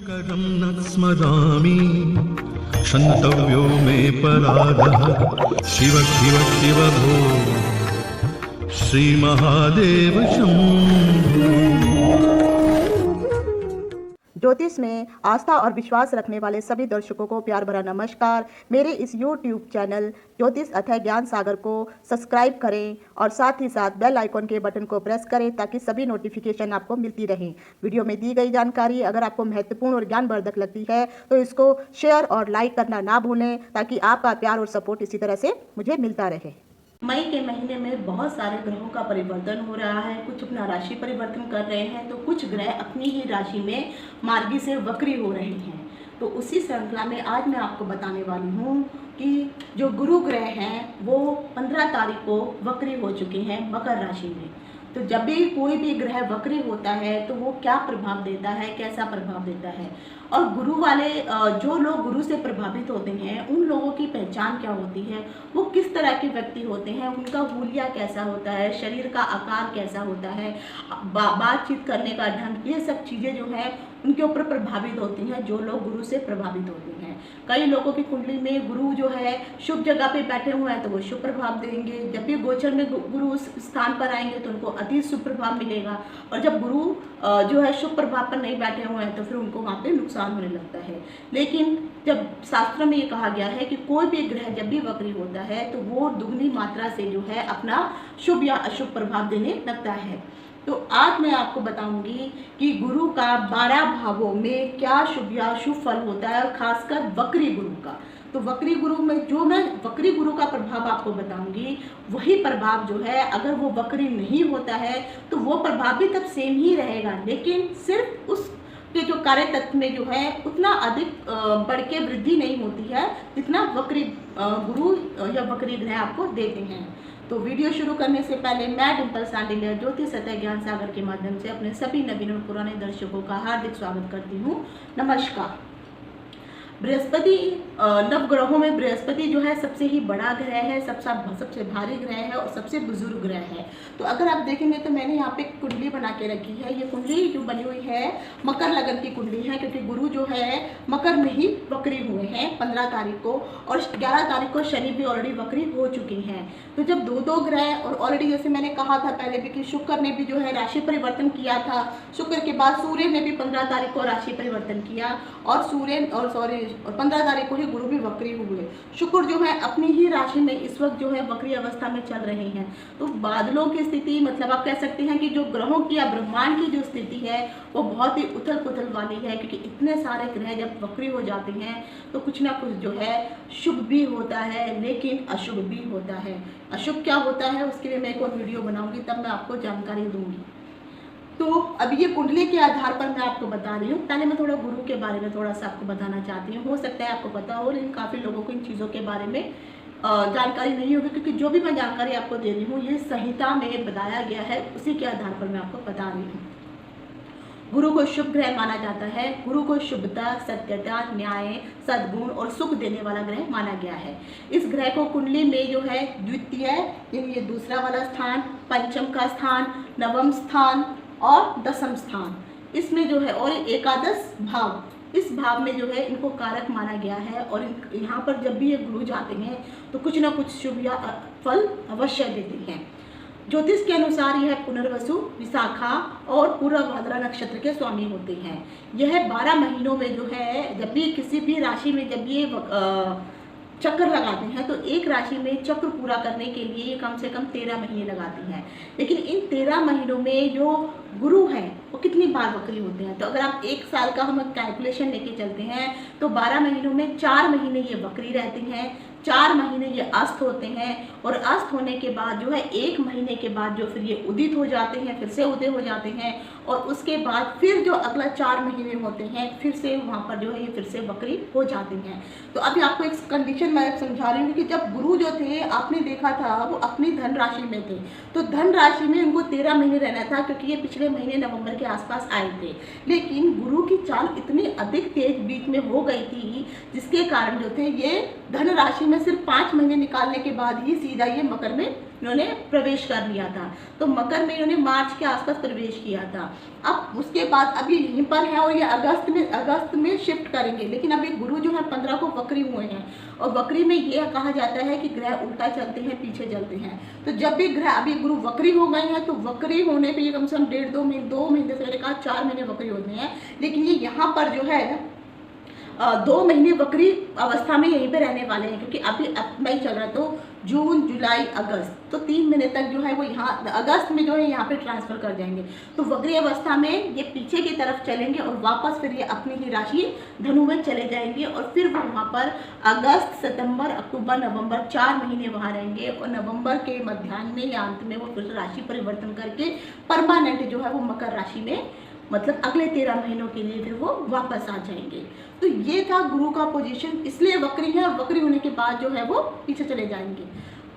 शुभकरं न स्मरामि क्षन्तव्यो मे पराधः शिव शिव शिव भो श्रीमहादेव शम्भो। ज्योतिष में आस्था और विश्वास रखने वाले सभी दर्शकों को प्यार भरा नमस्कार। मेरे इस YouTube चैनल ज्योतिष अथय ज्ञान सागर को सब्सक्राइब करें और साथ ही साथ बेल आइकॉन के बटन को प्रेस करें ताकि सभी नोटिफिकेशन आपको मिलती रहें। वीडियो में दी गई जानकारी अगर आपको महत्वपूर्ण और ज्ञानवर्धक लगती है तो इसको शेयर और लाइक करना ना भूलें ताकि आपका प्यार और सपोर्ट इसी तरह से मुझे मिलता रहे। मई के महीने में बहुत सारे ग्रहों का परिवर्तन हो रहा है। कुछ अपना राशि परिवर्तन कर रहे हैं तो कुछ ग्रह अपनी ही राशि में मार्गी से वक्री हो रहे हैं। तो उसी श्रृंखला में आज मैं आपको बताने वाली हूँ कि जो गुरु ग्रह हैं वो 15 तारीख को वक्री हो चुके हैं मकर राशि में। तो जब भी कोई भी ग्रह वक्री होता है तो वो क्या प्रभाव देता है, कैसा प्रभाव देता है, और गुरु वाले जो लोग गुरु से प्रभावित होते हैं उन लोगों की पहचान क्या होती है, वो किस तरह के व्यक्ति होते हैं, उनका हुलिया कैसा होता है, शरीर का आकार कैसा होता है, बातचीत करने का ढंग, ये सब चीज़ें जो है उनके ऊपर प्रभावित होती हैं जो लोग गुरु से प्रभावित होते हैं। कई लोगों की कुंडली में गुरु जो है शुभ जगह पे बैठे हुए हैं तो वो शुभ प्रभाव देंगे। जब भी गोचर में गुरु उस स्थान पर आएंगे तो उनको अति शुभ प्रभाव मिलेगा, और जब गुरु जो है शुभ प्रभाव पर नहीं बैठे हुए हैं तो फिर उनको वहाँ पे नुकसान होने लगता है। लेकिन जब शास्त्र में ये कहा गया है कि कोई भी ग्रह जब भी वक्री होता है तो वो दुगनी मात्रा से जो है अपना शुभ या अशुभ प्रभाव देने लगता है। तो आज मैं आपको बताऊंगी कि गुरु का 12 भावों में क्या शुभ या अशुभ फल होता है, और खासकर वक्री गुरु का। तो वक्री गुरु में जो मैं वक्री गुरु का प्रभाव आपको बताऊंगी वही प्रभाव जो है अगर वो वक्री नहीं होता है तो वो प्रभाव भी तब सेम ही रहेगा, लेकिन सिर्फ उस के जो कार्य तत्व में जो है उतना अधिक बढ़ के वृद्धि नहीं होती है जितना वक्री गुरु या वक्री ग्रह आपको देते हैं। तो वीडियो शुरू करने से पहले मैं डिम्पल सांडिलिया ज्योतिष अथय ज्ञान सागर के माध्यम से अपने सभी नवीन और पुराने दर्शकों का हार्दिक स्वागत करती हूँ। नमस्कार। बृहस्पति, नवग्रहों में बृहस्पति जो है सबसे ही बड़ा ग्रह है, सबसे भारी ग्रह है और सबसे बुजुर्ग ग्रह है। तो अगर आप देखेंगे तो मैंने यहाँ पे कुंडली बना के रखी है। ये कुंडली जो बनी हुई है मकर लगन की कुंडली है, क्योंकि गुरु जो है मकर में ही वक्री हुए हैं 15 तारीख को, और 11 तारीख को शनि भी ऑलरेडी वक्री हो चुकी हैं। तो जब दो ग्रह, और ऑलरेडी जैसे मैंने कहा था पहले भी कि शुक्र ने भी जो है राशि परिवर्तन किया था, शुक्र के बाद सूर्य ने भी 15 तारीख को राशि परिवर्तन किया, और 15 तारीख को ही गुरु भी वक्री हुए। शुक्र जो है अपनी ही राशि में इस वक्त जो है वक्री अवस्था में चल रहे हैं। तो बादलों की स्थिति, मतलब आप कह सकते हैं कि जो ग्रहों की या ब्रह्मांड की जो स्थिति है वो बहुत ही उथल पुथल वाली है, क्योंकि इतने सारे ग्रह जब वक्री हो जाते हैं तो कुछ ना कुछ जो है शुभ भी होता है लेकिन अशुभ भी होता है। अशुभ क्या होता है उसके लिए मैं एक और वीडियो बनाऊंगी, तब मैं आपको जानकारी दूंगी। तो अभी ये कुंडली के आधार पर मैं आपको बता रही हूँ। पहले मैं थोड़ा गुरु के बारे में थोड़ा सा आपको बताना चाहती हूँ। हो सकता है आपको पता हो, लेकिन काफ़ी लोगों को इन चीज़ों के बारे में जानकारी नहीं होगी, क्योंकि जो भी मैं जानकारी आपको दे रही हूँ ये संहिता में बताया गया है, उसी के आधार पर मैं आपको बता रही हूँ। गुरु को शुभ ग्रह माना जाता है। गुरु को शुभता, सत्यता, न्याय, सद्गुण और सुख देने वाला ग्रह माना गया है। इस ग्रह को कुंडली में जो है द्वितीय यानी ये दूसरा वाला स्थान, पंचम का स्थान, नवम स्थान और दसम स्थान, इसमें जो है, और एकादश भाव, इस भाव में जो है इनको कारक माना गया है। और यहाँ पर जब भी ये गुरु जाते हैं तो कुछ ना कुछ शुभ या फल अवश्य देते हैं। ज्योतिष के अनुसार यह पुनर्वसु, विशाखा और पूर्वभाद्रा नक्षत्र के स्वामी होते हैं। यह 12 महीनों में जो है जब भी किसी भी राशि में जब ये चक्र लगाते हैं तो एक राशि में चक्र पूरा करने के लिए ये कम से कम 13 महीने लगाती हैं। लेकिन इन 13 महीनों में जो गुरु हैं वो कितनी बार वक्री होते हैं, तो अगर आप एक साल का हम कैलकुलेशन लेके चलते हैं तो 12 महीनों में 4 महीने ये वक्री रहते हैं, 4 महीने ये अस्त होते हैं, और अस्त होने के बाद जो है 1 महीने के बाद जो फिर ये उदित हो जाते हैं, फिर से उदय हो जाते हैं, और उसके बाद फिर जो अगला 4 महीने होते हैं फिर से वहाँ पर जो है ये फिर से वक्री हो जाते हैं। तो अभी आपको एक कंडीशन मैं समझा रही हूँ कि जब गुरु जो थे आपने देखा था वो अपनी धन राशि में थे, तो धन राशि में उनको 13 महीने रहना था, क्योंकि ये पिछले महीने नवंबर के आसपास आए थे। लेकिन गुरु की चाल इतनी अधिक तेज बीच में हो गई थी जिसके कारण जो थे ये धन राशि में सिर्फ 5 महीने निकालने के बाद ही सीधा ये मकर में इन्होंने प्रवेश कर लिया था। तो मकर में इन्होंने मार्च के आसपास प्रवेश किया था। अब उसके बाद अभी यहीं पर है और ये अगस्त में शिफ्ट करेंगे। लेकिन अभी गुरु जो है 15 को वक्री हुए हैं, और वक्री में ये कहा जाता है कि ग्रह उल्टा चलते हैं, पीछे चलते हैं। तो जब भी ग्रह अभी गुरु वक्री हो गए हैं, तो वक्री होने पे ये कम से कम 2 महीने से मैंने कहा 4 महीने वक्री होते हैं। लेकिन ये यहाँ पर जो है 2 महीने वक्री अवस्था में यहीं पे रहने वाले हैं, क्योंकि अभी मई चल रहा है। तो जून, जुलाई, अगस्त, तो 3 महीने तक जो है वो यहाँ अगस्त में जो है यहाँ पे ट्रांसफर कर जाएंगे। तो वक्री अवस्था में ये पीछे की तरफ चलेंगे और वापस फिर ये अपनी ही राशि धनु में चले जाएंगे, और फिर वो वहाँ पर अगस्त, सितंबर, अक्टूबर, नवंबर 4 महीने वहाँ रहेंगे, और नवंबर के मध्याह्न या अंत में वो फिर राशि परिवर्तन करके परमानेंट जो है वो मकर राशि में, मतलब अगले 13 महीनों के लिए फिर वो वापस आ जाएंगे। तो ये था गुरु का पोजीशन, इसलिए वक्री है, और वक्री होने के बाद जो है वो पीछे चले जाएंगे।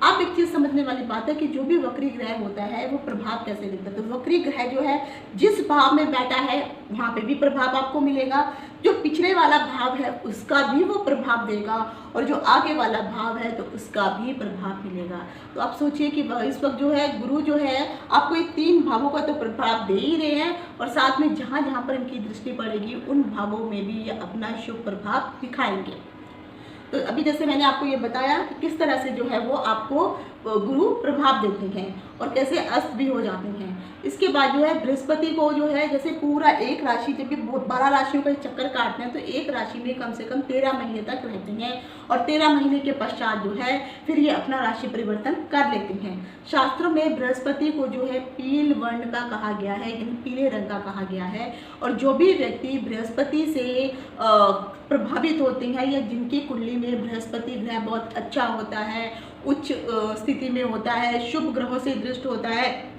अब एक चीज़ समझने वाली बात है कि जो भी वक्री ग्रह होता है वो प्रभाव कैसे देता है। तो वक्री ग्रह जो है जिस भाव में बैठा है वहाँ पे भी प्रभाव आपको मिलेगा, जो पिछले वाला भाव है उसका भी वो प्रभाव देगा, और जो आगे वाला भाव है तो उसका भी प्रभाव मिलेगा। तो आप सोचिए कि इस वक्त जो है गुरु जो है आपको ये 3 भावों का तो प्रभाव दे ही रहे हैं, और साथ में जहाँ जहाँ पर इनकी दृष्टि पड़ेगी उन भावों में भी ये अपना शुभ प्रभाव दिखाएंगे। तो अभी जैसे मैंने आपको ये बताया कि किस तरह से जो है वो आपको गुरु प्रभाव देते हैं और कैसे अस्त भी हो जाते हैं। इसके बाद जो है बृहस्पति को जो है जैसे पूरा एक राशि, जबकि 12 राशियों का चक्कर काटते हैं, तो एक राशि में कम से कम 13 महीने तक रहते हैं, और 13 महीने के पश्चात जो है फिर ये अपना राशि परिवर्तन कर लेते हैं। शास्त्रों में बृहस्पति को जो है पील वर्ण का कहा गया है, यानी पीले रंग का कहा गया है। और जो भी व्यक्ति बृहस्पति से प्रभावित होते हैं या जिनकी कुंडली में बृहस्पति ग्रह बहुत अच्छा होता है, उच्च स्थिति में होता है, शुभ ग्रहों से दृष्ट होता है,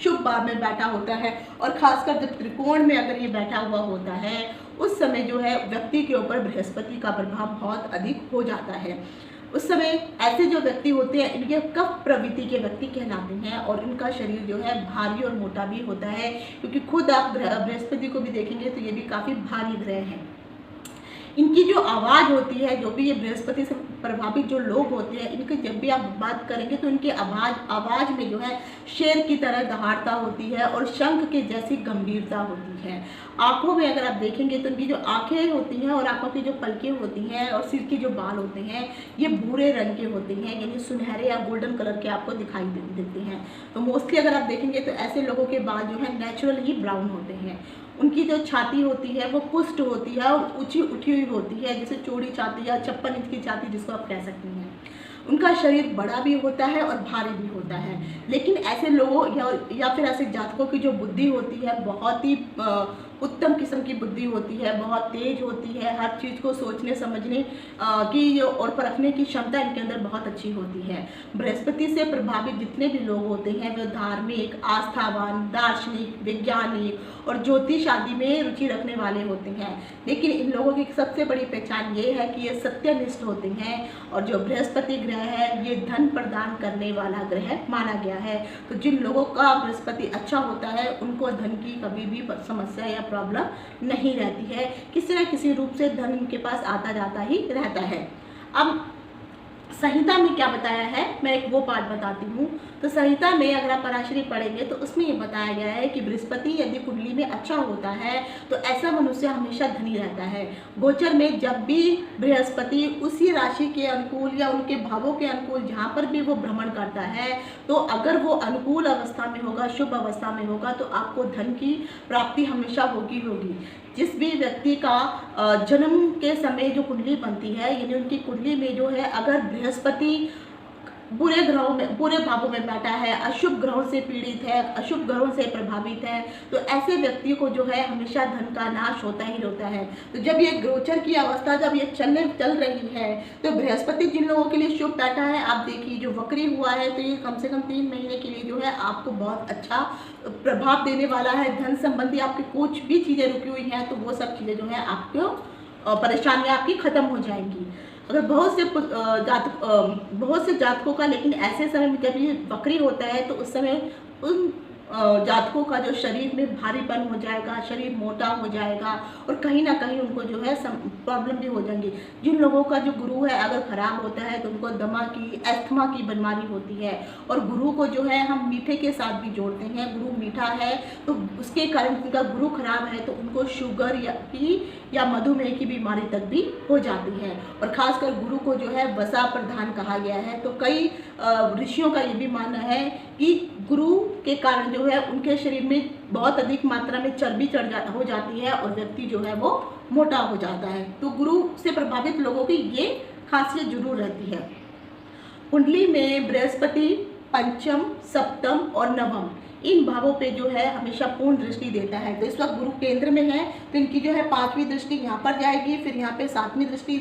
शुभ भाव में बैठा होता है, और खासकर जब त्रिकोण में अगर ये बैठा हुआ होता है उस समय जो है व्यक्ति के ऊपर बृहस्पति का प्रभाव बहुत अधिक हो जाता है। उस समय ऐसे जो व्यक्ति होते हैं इनके कफ प्रवृत्ति के व्यक्ति कहलाते हैं, और इनका शरीर जो है भारी और मोटा भी होता है, क्योंकि खुद आप बृहस्पति को भी देखेंगे तो ये भी काफ़ी भारी ग्रह है। इनकी जो आवाज़ होती है, जो भी ये बृहस्पति से प्रभावित जो लोग होते हैं, इनकी जब भी आप बात करेंगे तो इनकी आवाज़ में जो है शेर की तरह दहाड़ता होती है और शंख के जैसी गंभीरता होती है। आंखों में अगर आप देखेंगे तो इनकी जो आंखें होती हैं और आंखों की जो पलकें होती हैं और सिर के जो बाल होते हैं ये भूरे रंग के होते हैं, यानी सुनहरे या गोल्डन कलर के आपको दिखाई देते हैं। तो मोस्टली अगर आप देखेंगे तो ऐसे लोगों के बाल जो है नेचुरल ही ब्राउन होते हैं। उनकी जो छाती होती है वो पुष्ट होती है और ऊंची उठी हुई होती है, जैसे चौड़ी छाती या 56 इंच की छाती जिसको आप कह सकते हैं। उनका शरीर बड़ा भी होता है और भारी भी होता है। लेकिन ऐसे लोगों या फिर ऐसे जातकों की जो बुद्धि होती है बहुत ही उत्तम किस्म की बुद्धि होती है, बहुत तेज होती है, हर चीज़ को सोचने समझने की और परखने की क्षमता इनके अंदर बहुत अच्छी होती है। बृहस्पति से प्रभावित जितने भी लोग होते हैं वे धार्मिक, आस्थावान, दार्शनिक, वैज्ञानिक और ज्योतिष आदि में रुचि रखने वाले होते हैं। लेकिन इन लोगों की सबसे बड़ी पहचान ये है कि ये सत्यनिष्ठ होते हैं, और जो बृहस्पति ग्रह है ये धन प्रदान करने वाला ग्रह माना गया है। तो जिन लोगों का बृहस्पति अच्छा होता है उनको धन की कभी भी समस्या या प्रॉब्लम नहीं रहती है, किसी न किसी रूप से धन उनके पास आता जाता ही रहता है। अब संहिता में क्या बताया है, मैं एक वो पार्ट बताती हूँ। तो संहिता में अगर आप पराशरी पढ़ेंगे तो उसमें ये बताया गया है कि बृहस्पति यदि कुंडली में अच्छा होता है तो ऐसा मनुष्य हमेशा धनी रहता है। गोचर में जब भी बृहस्पति उसी राशि के अनुकूल या उनके भावों के अनुकूल जहाँ पर भी वो भ्रमण करता है, तो अगर वो अनुकूल अवस्था में होगा, शुभ अवस्था में होगा, तो आपको धन की प्राप्ति हमेशा होगी। जिस भी व्यक्ति का जन्म के समय जो कुंडली बनती है, यानी उनकी कुंडली में जो है अगर बृहस्पति बुरे ग्रहों में, बुरे भावों में बैठा है, अशुभ ग्रहों से पीड़ित है, अशुभ ग्रहों से प्रभावित है, तो ऐसे व्यक्ति को जो है हमेशा धन का नाश होता ही होता है। तो जब ये गोचर की अवस्था जब ये चल रही है तो बृहस्पति जिन लोगों के लिए शुभ बैठा है, आप देखिए जो वक्री हुआ है तो ये कम से कम 3 महीने के लिए जो है आपको बहुत अच्छा प्रभाव देने वाला है। धन संबंधी आपकी कुछ भी चीज़ें रुकी हुई हैं तो वो सब चीज़ें जो है आपको परेशानियाँ आपकी खत्म हो जाएंगी। अगर बहुत से जातकों का लेकिन ऐसे समय में जब ये वक्री होता है तो उस समय जातकों का जो शरीर में भारीपन हो जाएगा, शरीर मोटा हो जाएगा और कहीं ना कहीं उनको जो है प्रॉब्लम भी हो जाएंगी। जिन लोगों का जो गुरु है अगर खराब होता है तो उनको दमा की, अस्थमा की बीमारी होती है। और गुरु को जो है हम मीठे के साथ भी जोड़ते हैं। गुरु मीठा है तो उसके कारण उनका गुरु खराब है तो उनको शुगर या मधुमेह की बीमारी तक भी हो जाती है। और खासकर गुरु को जो है वसा प्रधान कहा गया है। तो कई ऋषियों का ये भी मानना है कि गुरु के कारण जो है उनके शरीर में बहुत अधिक मात्रा में चर्बी हो जाती है और व्यक्ति जो है वो मोटा हो जाता है। तो गुरु से प्रभावित लोगों की ये खासियत जरूर रहती है। कुंडली में बृहस्पति पंचम, सप्तम और नवम इन भावों पे जो है हमेशा पूर्ण दृष्टि देता है। तो इस वक्त गुरु केंद्र में है तो इनकी जो है 5वीं दृष्टि यहाँ पर जाएगी, फिर यहाँ पे 7वीं दृष्टि,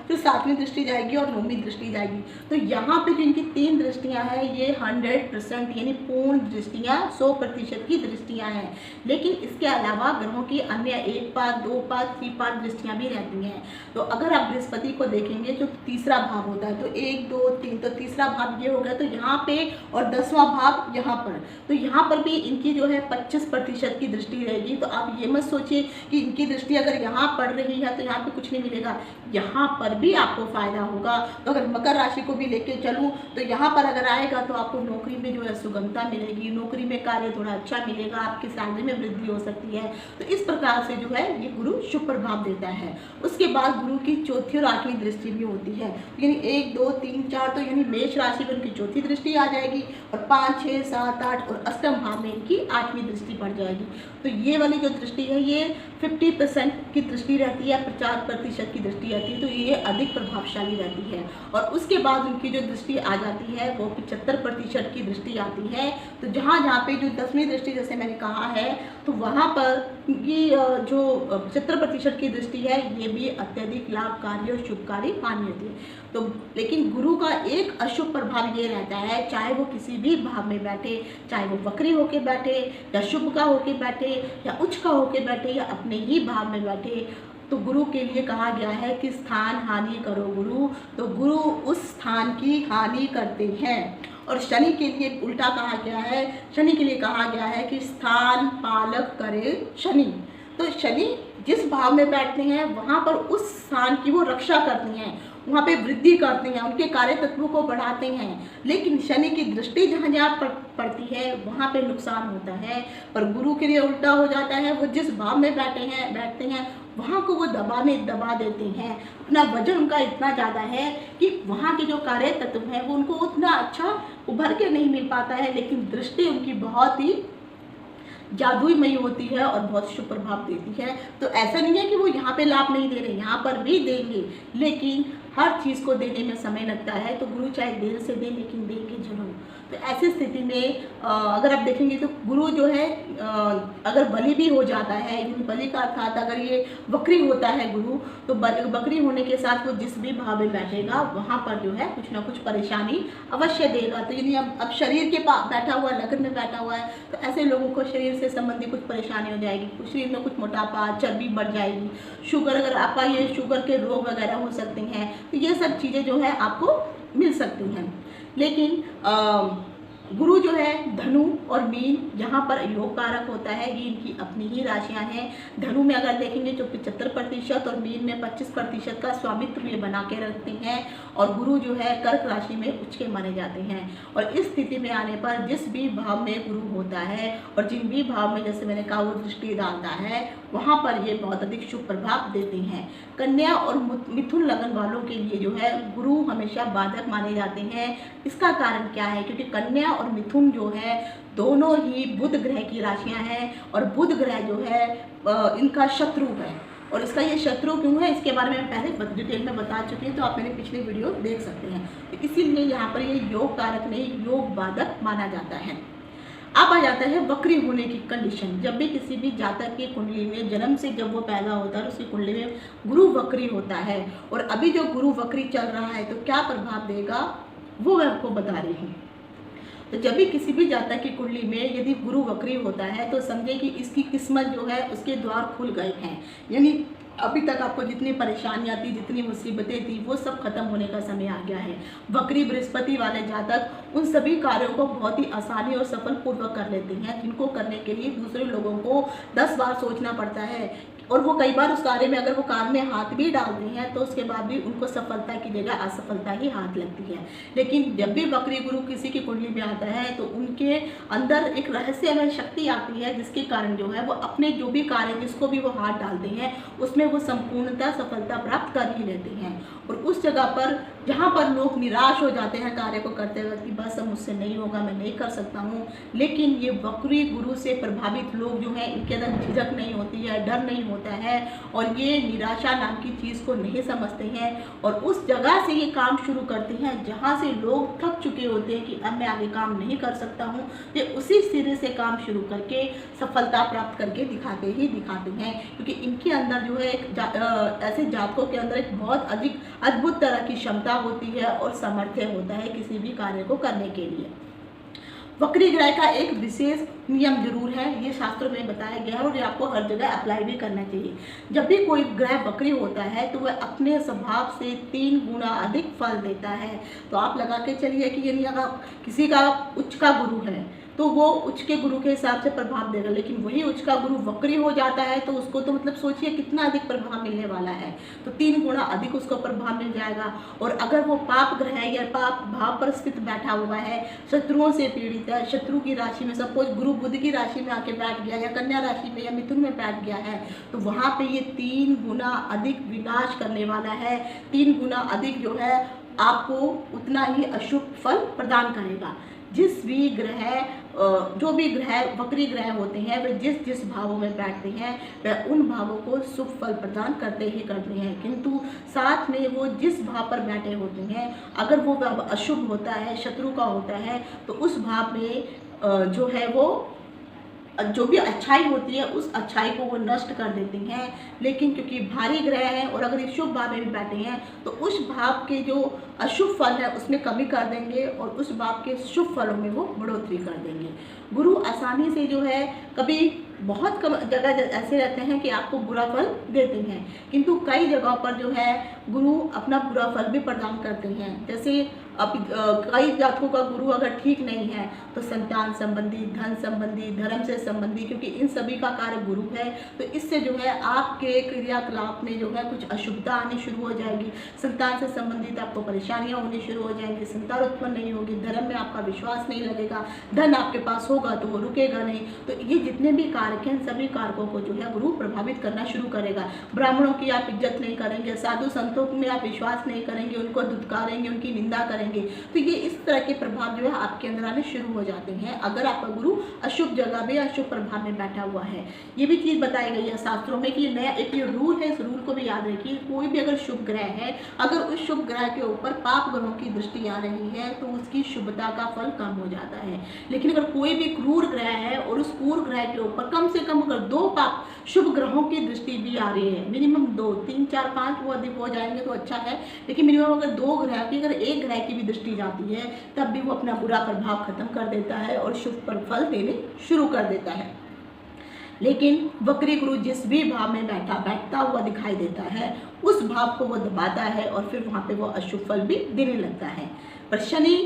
फिर 7वीं दृष्टि जाएगी और 9वीं दृष्टि जाएगी। तो यहाँ पे जो इनकी 3 दृष्टियाँ हैं ये 100% यानी पूर्ण दृष्टियाँ, 100% की दृष्टियाँ हैं। लेकिन इसके अलावा ग्रहों की अन्य 1 पाद, 2 पाद, 3 पाद दृष्टियाँ भी रहती हैं। तो अगर आप बृहस्पति को देखेंगे जो तीसरा भाव होता है तो 1, 2, 3, तो तीसरा भाव ये हो गया। तो यहाँ पे और 10वां भाव यहाँ पर, तो यहाँ पर भी इनकी जो है 25% की दृष्टि रहेगी। तो आप ये मत सोचिए कि इनकी दृष्टि अगर यहाँ पड़ रही है तो यहाँ पे कुछ नहीं मिलेगा, यहाँ पर भी आपको फायदा होगा। तो अगर मकर राशि को भी लेके चलूँ तो यहाँ पर अगर आएगा तो आपको नौकरी में जो है सुगमता मिलेगी, नौकरी में कार्य थोड़ा अच्छा मिलेगा, आपकी सैलरी में वृद्धि हो सकती है। तो इस प्रकार से जो है ये गुरु शुभ प्रभाव देता है। उसके बाद गुरु की 4थी और 8वीं दृष्टि भी होती है, यानी 1, 2, 3, 4, तो यानी मेष राशि में उनकी 4थी दृष्टि आ जाएगी और 5, 6, 7, 8 और अष्टम भाव में इनकी 8वीं दृष्टि पड़ जाएगी। तो ये वाली जो दृष्टि है ये 50% की दृष्टि रहती है, 50% की दृष्टि रहती है, तो ये अधिक प्रभावशाली रहती है। और उसके बाद उनकी जो दृष्टि आ जाती है वो 75% की दृष्टि आती है। तो जहाँ पे जो 10वीं दृष्टि जैसे मैंने कहा है तो वहाँ पर ये जो 75% की दृष्टि है ये भी अत्यधिक लाभकारी और शुभकारी मानी होती है। तो लेकिन गुरु का एक अशुभ प्रभाव ये रहता है, चाहे वो किसी भी भाव में बैठे, चाहे वो वक्री होके बैठे या शुभ का होके बैठे या उच्च का होके बैठे या अपने ही भाव में बैठे, तो गुरु के लिए कहा गया है कि स्थान हानि करो गुरु, तो गुरु उस स्थान की हानि करते हैं। और शनि के लिए उल्टा कहा गया है, शनि के लिए कहा गया है कि स्थान पालक करे शनि। तो शनि जिस भाव में बैठते हैं वहाँ पर उस स्थान की वो रक्षा करते हैं, वहाँ पे वृद्धि करते हैं, उनके कार्य तत्वों को बढ़ाते हैं। लेकिन शनि की दृष्टि जहाँ जहाँ पड़ती है वहाँ पे नुकसान होता है। पर गुरु के लिए उल्टा हो जाता है, वो जिस भाव में बैठते हैं वहाँ को वो दबा देते हैं। अपना वजन उनका इतना ज़्यादा है कि वहाँ के जो कार्य तत्व हैं वो उनको उतना अच्छा उभर के नहीं मिल पाता है। लेकिन दृष्टि उनकी बहुत ही जादुईमयी होती है और बहुत शुभ प्रभाव देती है। तो ऐसा नहीं है कि वो यहाँ पे लाभ नहीं दे रहे, यहाँ पर भी देंगे, लेकिन हर चीज़ को देने में समय लगता है। तो गुरु चाहे देर से दे लेकिन देंगे जरूर। तो ऐसी स्थिति में अगर आप देखेंगे तो गुरु जो है अगर बलि भी हो जाता है, यानी बलि का अर्थात अगर ये वक्री होता है गुरु, तो वक्री होने के साथ वो जिस भी भाव में बैठेगा वहाँ पर जो है कुछ ना कुछ परेशानी अवश्य देगा। तो यानी अब शरीर के पास बैठा हुआ, लग्न में बैठा हुआ है, तो ऐसे लोगों को शरीर से संबंधित कुछ परेशानी हो जाएगी, कुछ शरीर में कुछ मोटापा, चर्बी बढ़ जाएगी, शुगर, अगर आपका ये शुगर के रोग वगैरह हो सकते हैं, तो ये सब चीज़ें जो है आपको मिल सकती हैं। लेकिन गुरु जो है धनु और मीन जहाँ पर योग कारक होता है, ये इनकी अपनी ही राशियाँ हैं। धनु में अगर देखेंगे तो 75% और मीन में 25% का स्वामित्व ये बना के रखते हैं। और गुरु जो है कर्क राशि में उच्च के माने जाते हैं। और इस स्थिति में आने पर जिस भी भाव में गुरु होता है और जिन भी भाव में जैसे मैंने कहा वो दृष्टि डालता है, वहाँ पर ये बहुत अधिक शुभ प्रभाव देते हैं। कन्या और मिथुन लगन वालों के लिए जो है गुरु हमेशा बाधक माने जाते हैं। इसका कारण क्या है? क्योंकि कन्या और मिथुन जो है दोनों ही बुध ग्रह की राशियां हैं और बुध ग्रह जो है इनका शत्रु है। और इसका ये शत्रु क्यों है इसके बारे में मैं पहले डिटेल में बता चुकी हूँ, तो आप मेरे पिछले वीडियो देख सकते हैं। तो इसीलिए यहाँ पर ये योग कारक नहीं, योग बाधक माना जाता है। अब आ जाता है वक्री होने की कंडीशन। जब भी किसी भी जातक की कुंडली में जन्म से जब वो पैदा होता है उसकी कुंडली में गुरु वक्री होता है, और अभी जो गुरु वक्री चल रहा है तो क्या प्रभाव देगा वो मैं आपको बता रही हूँ। तो जब भी किसी भी जातक की कुंडली में यदि गुरु वक्री होता है तो समझे कि इसकी किस्मत जो है उसके द्वार खुल गए हैं, यानी अभी तक आपको जितनी परेशानियां थी, जितनी मुसीबतें थी, वो सब खत्म होने का समय आ गया है। वक्री बृहस्पति वाले जातक उन सभी कार्यों को बहुत ही आसानी और सफल पूर्वक कर लेते हैं, जिनको करने के लिए दूसरे लोगों को 10 बार सोचना पड़ता है। और वो कई बार उस कार्य में, अगर वो कार्य में हाथ भी डालते हैं तो उसके बाद भी उनको सफलता की जगह असफलता ही हाथ लगती है। लेकिन जब भी वक्री गुरु किसी की कुंडली में आता है तो उनके अंदर एक रहस्यमय शक्ति आती है, जिसके कारण जो है वो अपने जो भी कार्य, जिसको भी वो हाथ डालते हैं, उसमें वो संपूर्णतः सफलता प्राप्त कर ही लेते हैं। और उस जगह पर जहाँ पर लोग निराश हो जाते हैं कार्य को करते वक्त कि बस अब मुझसे नहीं होगा, मैं नहीं कर सकता हूँ, लेकिन ये वक्री गुरु से प्रभावित लोग जो हैं, इनके अंदर झिझक नहीं होती है, डर नहीं होता है, और ये निराशा नाम की चीज़ को नहीं समझते हैं और उस जगह से ये काम शुरू करते हैं जहाँ से लोग थक चुके होते हैं कि अब मैं आगे काम नहीं कर सकता हूँ। ये उसी सिरे से काम शुरू करके सफलता प्राप्त करके दिखाते हैं, क्योंकि इनके अंदर जो है ऐसे जातकों के अंदर एक बहुत अधिक अद्भुत तरह की क्षमता होती है और सामर्थ्य होता है किसी भी कार्य को करने के लिए। वक्री ग्रह का एक विशेष नियम जरूर है, ये शास्त्रों में बताया गया है और ये आपको हर जगह अप्लाई भी करना चाहिए। जब भी कोई ग्रह वक्री होता है तो वह अपने स्वभाव से 3 गुना अधिक फल देता है। तो आप लगा के चलिए कि यदि अगर किसी का उच्च का गुरु है तो वो उच्च के गुरु के हिसाब से प्रभाव देगा, लेकिन वही उच्च का गुरु वक्री हो जाता है तो उसको तो मतलब सोचिए कितना अधिक प्रभाव मिलने वाला है, तो 3 गुना अधिक उसको प्रभाव मिल जाएगा। और अगर वो पाप ग्रह है या पाप भाव पर स्थित बैठा हुआ है, शत्रुओं से पीड़ित है, शत्रु की राशि में, सपोज गुरु बुध की राशि में आके बैठ गया या कन्या राशि में या मिथुन में बैठ गया है, तो वहाँ पे ये 3 गुना अधिक विनाश करने वाला है। 3 गुना अधिक जो है आपको उतना ही अशुभ फल प्रदान करेगा। जिस भी ग्रह, जो भी ग्रह वक्री ग्रह होते हैं, वे जिस जिस भावों में बैठते हैं वह उन भावों को शुभ फल प्रदान करते हैं, किंतु साथ में वो जिस भाव पर बैठे होते हैं, अगर वो भाव अशुभ होता है, शत्रु का होता है, तो उस भाव में जो है वो जो भी अच्छाई होती है उस अच्छाई को वो नष्ट कर देते हैं। लेकिन क्योंकि भारी ग्रह हैं और अगर ये शुभ भाव में भी बैठे हैं तो उस भाव के जो अशुभ फल है उसमें कमी कर देंगे और उस भाव के शुभ फलों में वो बढ़ोतरी कर देंगे। गुरु आसानी से जो है, कभी बहुत कम जगह ऐसे रहते हैं कि आपको बुरा फल देते हैं, किंतु कई जगहों पर जो है गुरु अपना बुरा फल भी प्रदान करते हैं। जैसे अब कई जातकों का गुरु अगर ठीक नहीं है तो संतान संबंधी, धन संबंधी, धर्म से संबंधी, क्योंकि इन सभी का कार्य गुरु है, तो इससे जो है आपके क्रियाकलाप में जो है कुछ अशुभता आनी शुरू हो जाएगी। संतान से संबंधित आपको परेशानियां होनी शुरू हो जाएंगी, संतान उत्पन्न नहीं होगी, धर्म में आपका विश्वास नहीं लगेगा, धन आपके पास होगा तो वो रुकेगा नहीं। तो ये जितने भी कारक हैं, सभी कारकों को जो है गुरु प्रभावित करना शुरू करेगा। ब्राह्मणों की आप इज्जत नहीं करेंगे, साधु संतों में आप विश्वास नहीं करेंगे, उनको धुतकारेंगे, उनकी निंदा करेंगे, तो ये इस तरह के प्रभाव जो है आपके अंदर आने शुरू हो जाते हैं अगर आपका गुरु अशुभ जगह में, अशुभ प्रभाव में बैठा हुआ है। ये भी चीज बताई गई है शास्त्रों में कि नया एक ये रूल है, इस रूल को भी याद रखिए। कोई भी अगर शुभ ग्रह है, अगर उस शुभ ग्रह के ऊपर पाप ग्रहों की दृष्टि आ रही है तो उसकी शुभता का फल कम हो जाता है। लेकिन अगर कोई भी क्रूर ग्रह है और उस क्रूर ग्रह के ऊपर कम से कम अगर 2 पाप शुभ ग्रहों की दृष्टि भी आ रही है, मिनिमम 2, 3, 4, 5 वो अधिक हो जाएंगे तो अच्छा है, लेकिन मिनिमम अगर 2 ग्रह की, अगर 1 ग्रह की भी दृष्टि जाती है तब भी वो अपना बुरा प्रभाव खत्म कर देता है और शुभ पर फल देने शुरू कर देता है। लेकिन वक्री गुरु जिस भी भाव में बैठता हुआ दिखाई देता है, उस भाव को वो दबाता है और फिर वहाँ पे वो अशुभ फल भी देने लगता है। पर शनि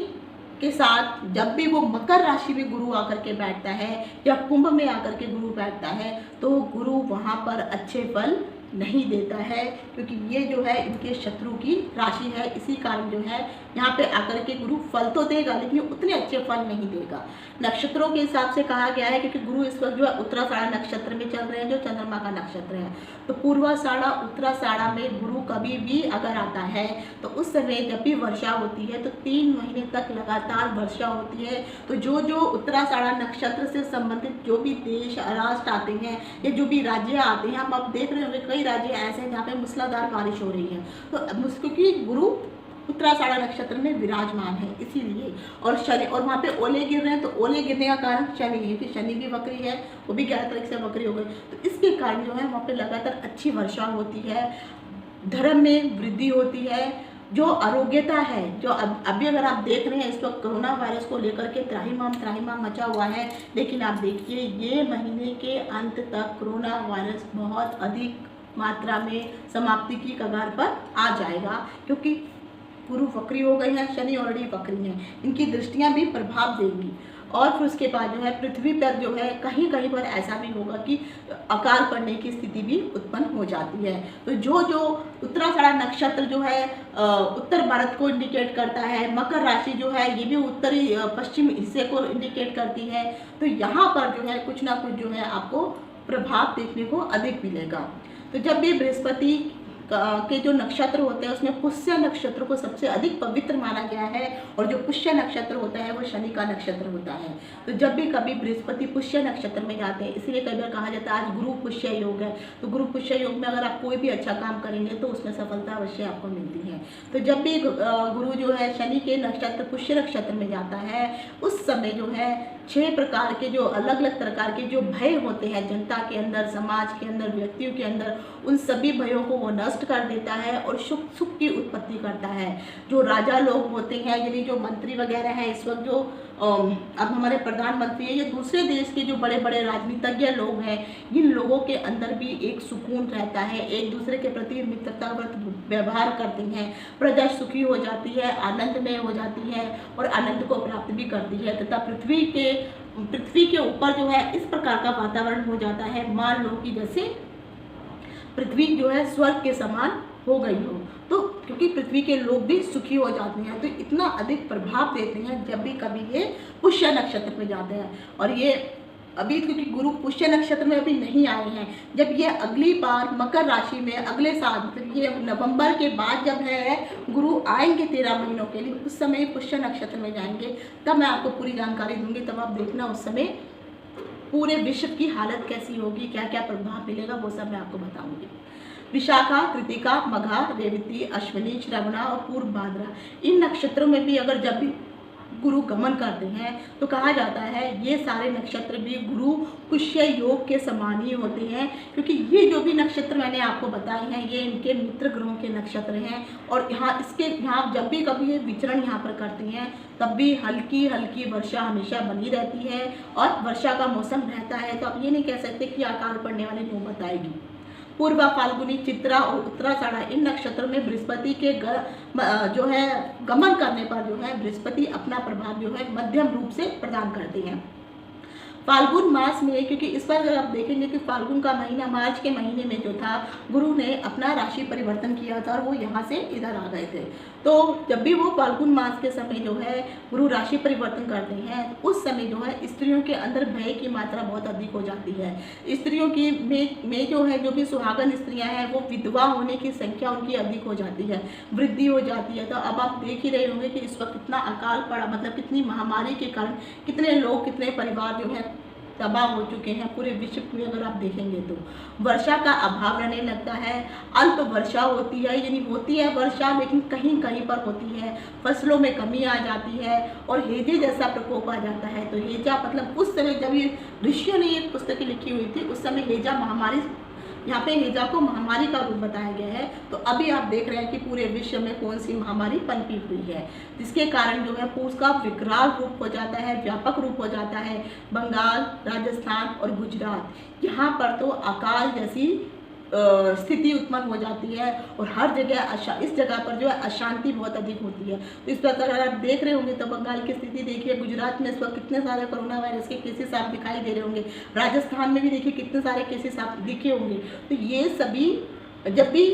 के साथ जब भी वो मकर राशि में गुरु आकर के बैठता है या कुंभ में आकर के गुरु बैठता है तो गुरु वहाँ पर अच्छे फल नहीं देता है, क्योंकि ये जो है इनके शत्रु की राशि है। इसी कारण जो है यहाँ पे आकर के गुरु फल तो देगा लेकिन उतने अच्छे फल नहीं देगा। नक्षत्रों के हिसाब से कहा गया है, क्योंकि गुरु इस वक्त जो है उत्तराषाढ़ा नक्षत्र में चल रहे हैं, जो चंद्रमा का नक्षत्र है, तो पूर्वाषाढ़ा उत्तराषाढ़ा में गुरु कभी भी अगर आता है तो उस समय जब भी वर्षा होती है तो 3 महीने तक लगातार वर्षा होती है। तो जो उत्तराषाढ़ा नक्षत्र से संबंधित जो भी देश राष्ट्र आते हैं या जो भी राज्य आते हैं, आप देख रहे होंगे कई राज्य ऐसे हैं जहाँ पे मूसलाधार बारिश हो रही है, तो क्योंकि गुरु उत्तराषाढ़ा नक्षत्र में विराजमान है इसीलिए। और शनि, और वहाँ पे ओले गिर रहे हैं, तो ओले गिरने का कारण शनि है, क्योंकि शनि भी वक्री है, वो भी 11 तारीख से वक्री हो गए, तो इसके कारण जो है वहाँ पे लगातार अच्छी वर्षा होती है, धर्म में वृद्धि होती है। जो आरोग्यता है, जो अभी अगर आप देख रहे हैं इस वक्त कोरोना वायरस को लेकर के त्राहिमाम मचा हुआ है, लेकिन आप देखिए ये महीने के अंत तक कोरोना वायरस बहुत अधिक मात्रा में समाप्ति की कगार पर आ जाएगा, क्योंकि गुरु वक्री हो गए हैं, शनि ऑलरेडी वक्री हैं, इनकी दृष्टियां भी प्रभाव देंगी। और फिर उसके बाद जो है पृथ्वी पर जो है कहीं कहीं पर ऐसा भी होगा कि अकाल पड़ने की स्थिति भी उत्पन्न हो जाती है। तो जो जो उत्तराषाढ़ा नक्षत्र जो है उत्तर भारत को इंडिकेट करता है, मकर राशि जो है ये भी उत्तरी पश्चिम हिस्से को इंडिकेट करती है, तो यहाँ पर जो है कुछ ना कुछ जो है आपको प्रभाव देखने को अधिक मिलेगा। तो जब भी बृहस्पति के जो नक्षत्र होते हैं उसमें पुष्य नक्षत्र को सबसे अधिक पवित्र माना गया है, और जो पुष्य नक्षत्र होता है वो शनि का नक्षत्र होता है। तो जब भी कभी बृहस्पति पुष्य नक्षत्र में जाते हैं, इसलिए कई बार कहा जाता है आज गुरु पुष्य योग है, तो गुरु पुष्य योग में अगर आप कोई भी अच्छा काम करेंगे तो उसमें सफलता अवश्य आपको मिलती है। तो जब भी गुरु जो है शनि के नक्षत्र पुष्य नक्षत्र में जाता है, उस समय जो है 6 प्रकार के जो अलग अलग प्रकार के जो भय होते हैं जनता के अंदर, समाज के अंदर, व्यक्तियों के अंदर, उन सभी भयों को वो नष्ट कर देता है और सुख की उत्पत्ति करता है। जो राजा लोग होते हैं, यानी जो मंत्री वगैरह हैं, इस वक्त जो अब हमारे प्रधानमंत्री है, ये दूसरे देश के जो बड़े बड़े राजनीतिज्ञ लोग हैं, इन लोगों के अंदर भी एक सुकून रहता है, एक दूसरे के प्रति मित्रतावृत व्यवहार करते हैं, प्रजा सुखी हो जाती है, आनंदमय हो जाती है और आनंद को प्राप्त भी करती है। तथा पृथ्वी के ऊपर जो है इस प्रकार का वातावरण हो जाता है, मान लो कि जैसे पृथ्वी जो है स्वर्ग के समान हो गई हो। तो क्योंकि पृथ्वी के लोग भी सुखी हो जाते हैं, तो इतना अधिक प्रभाव देते हैं जब भी कभी ये पुष्य नक्षत्र में जाते हैं। और ये अभी क्योंकि गुरु पुष्य नक्षत्र में अभी नहीं आए हैं, जब ये अगली बार मकर राशि में अगले साल मतलब ये नवंबर के बाद जब है गुरु आएंगे 13 महीनों के लिए, उस समय पुष्य नक्षत्र में जाएंगे, तब मैं आपको पूरी जानकारी दूंगी। तब आप देखना उस समय पूरे विश्व की हालत कैसी होगी, क्या क्या प्रभाव मिलेगा, वो सब मैं आपको बताऊंगी। विशाखा, कृतिका, मघा, रेवती, अश्विनी, श्रवणा और पूर्व भाद्रा, इन नक्षत्रों में भी अगर जब भी गुरु गमन करते हैं तो कहा जाता है ये सारे नक्षत्र भी गुरु पुष्य योग के समान ही होते हैं, क्योंकि ये जो भी नक्षत्र मैंने आपको बताए हैं ये इनके मित्र ग्रहों के नक्षत्र हैं। और यहाँ जब भी कभी ये विचरण यहाँ पर करते हैं तब भी हल्की हल्की वर्षा हमेशा बनी रहती है और वर्षा का मौसम रहता है। तो आप ये नहीं कह सकते कि अकाल पड़ने वाली नौबत आएगी। पूर्वा, फाल्गुनी, चित्रा और उत्तराषाढ़ा, इन नक्षत्रों में बृहस्पति के जो है गमन करने पर जो है बृहस्पति अपना प्रभाव जो है मध्यम रूप से प्रदान करते हैं। फाल्गुन मास में, क्योंकि इस बार अगर आप देखेंगे कि फाल्गुन का महीना मार्च के महीने में जो था गुरु ने अपना राशि परिवर्तन किया था और वो यहाँ से इधर आ गए थे। तो जब भी वो फाल्गुन मास के समय जो है गुरु राशि परिवर्तन करते हैं तो उस समय जो है स्त्रियों के अंदर भय की मात्रा बहुत अधिक हो जाती है। स्त्रियों की में जो है जो भी सुहागन स्त्रियाँ हैं वो विधवा होने की संख्या उनकी अधिक हो जाती है, वृद्धि हो जाती है। तो अब आप देख ही रहे होंगे कि इस वक्त कितना अकाल पड़ा, मतलब कितनी महामारी के कारण कितने लोग, कितने परिवार जो है तबाह हो चुके हैं पूरे विश्व में। अगर आप देखेंगे तो वर्षा का अभाव रहने लगता है, अल्प वर्षा होती है, यानी होती है वर्षा लेकिन कहीं कहीं पर होती है, फसलों में कमी आ जाती है और हेजे जैसा प्रकोप आ जाता है। तो हेजा मतलब उस समय जब ये ऋषियों ने ये पुस्तकें लिखी हुई थी उस समय हेजा महामारी, यहाँ पे हेजा को महामारी का रूप बताया गया है। तो अभी आप देख रहे हैं कि पूरे विश्व में कौन सी महामारी पनपी हुई है, जिसके कारण जो है उसका विकराल रूप हो जाता है, व्यापक रूप हो जाता है। बंगाल, राजस्थान और गुजरात, यहाँ पर तो अकाल जैसी स्थिति उत्पन्न हो जाती है और हर जगह इस जगह पर जो है अशांति बहुत अधिक होती है। तो इस प्रकार अगर आप देख रहे होंगे तो बंगाल की स्थिति देखिए, गुजरात में इस वक्त कितने सारे कोरोना वायरस के केसेस आप दिखाई दे रहे होंगे, राजस्थान में भी देखिए कितने सारे केसेस आप दिखे होंगे। तो ये सभी जब भी,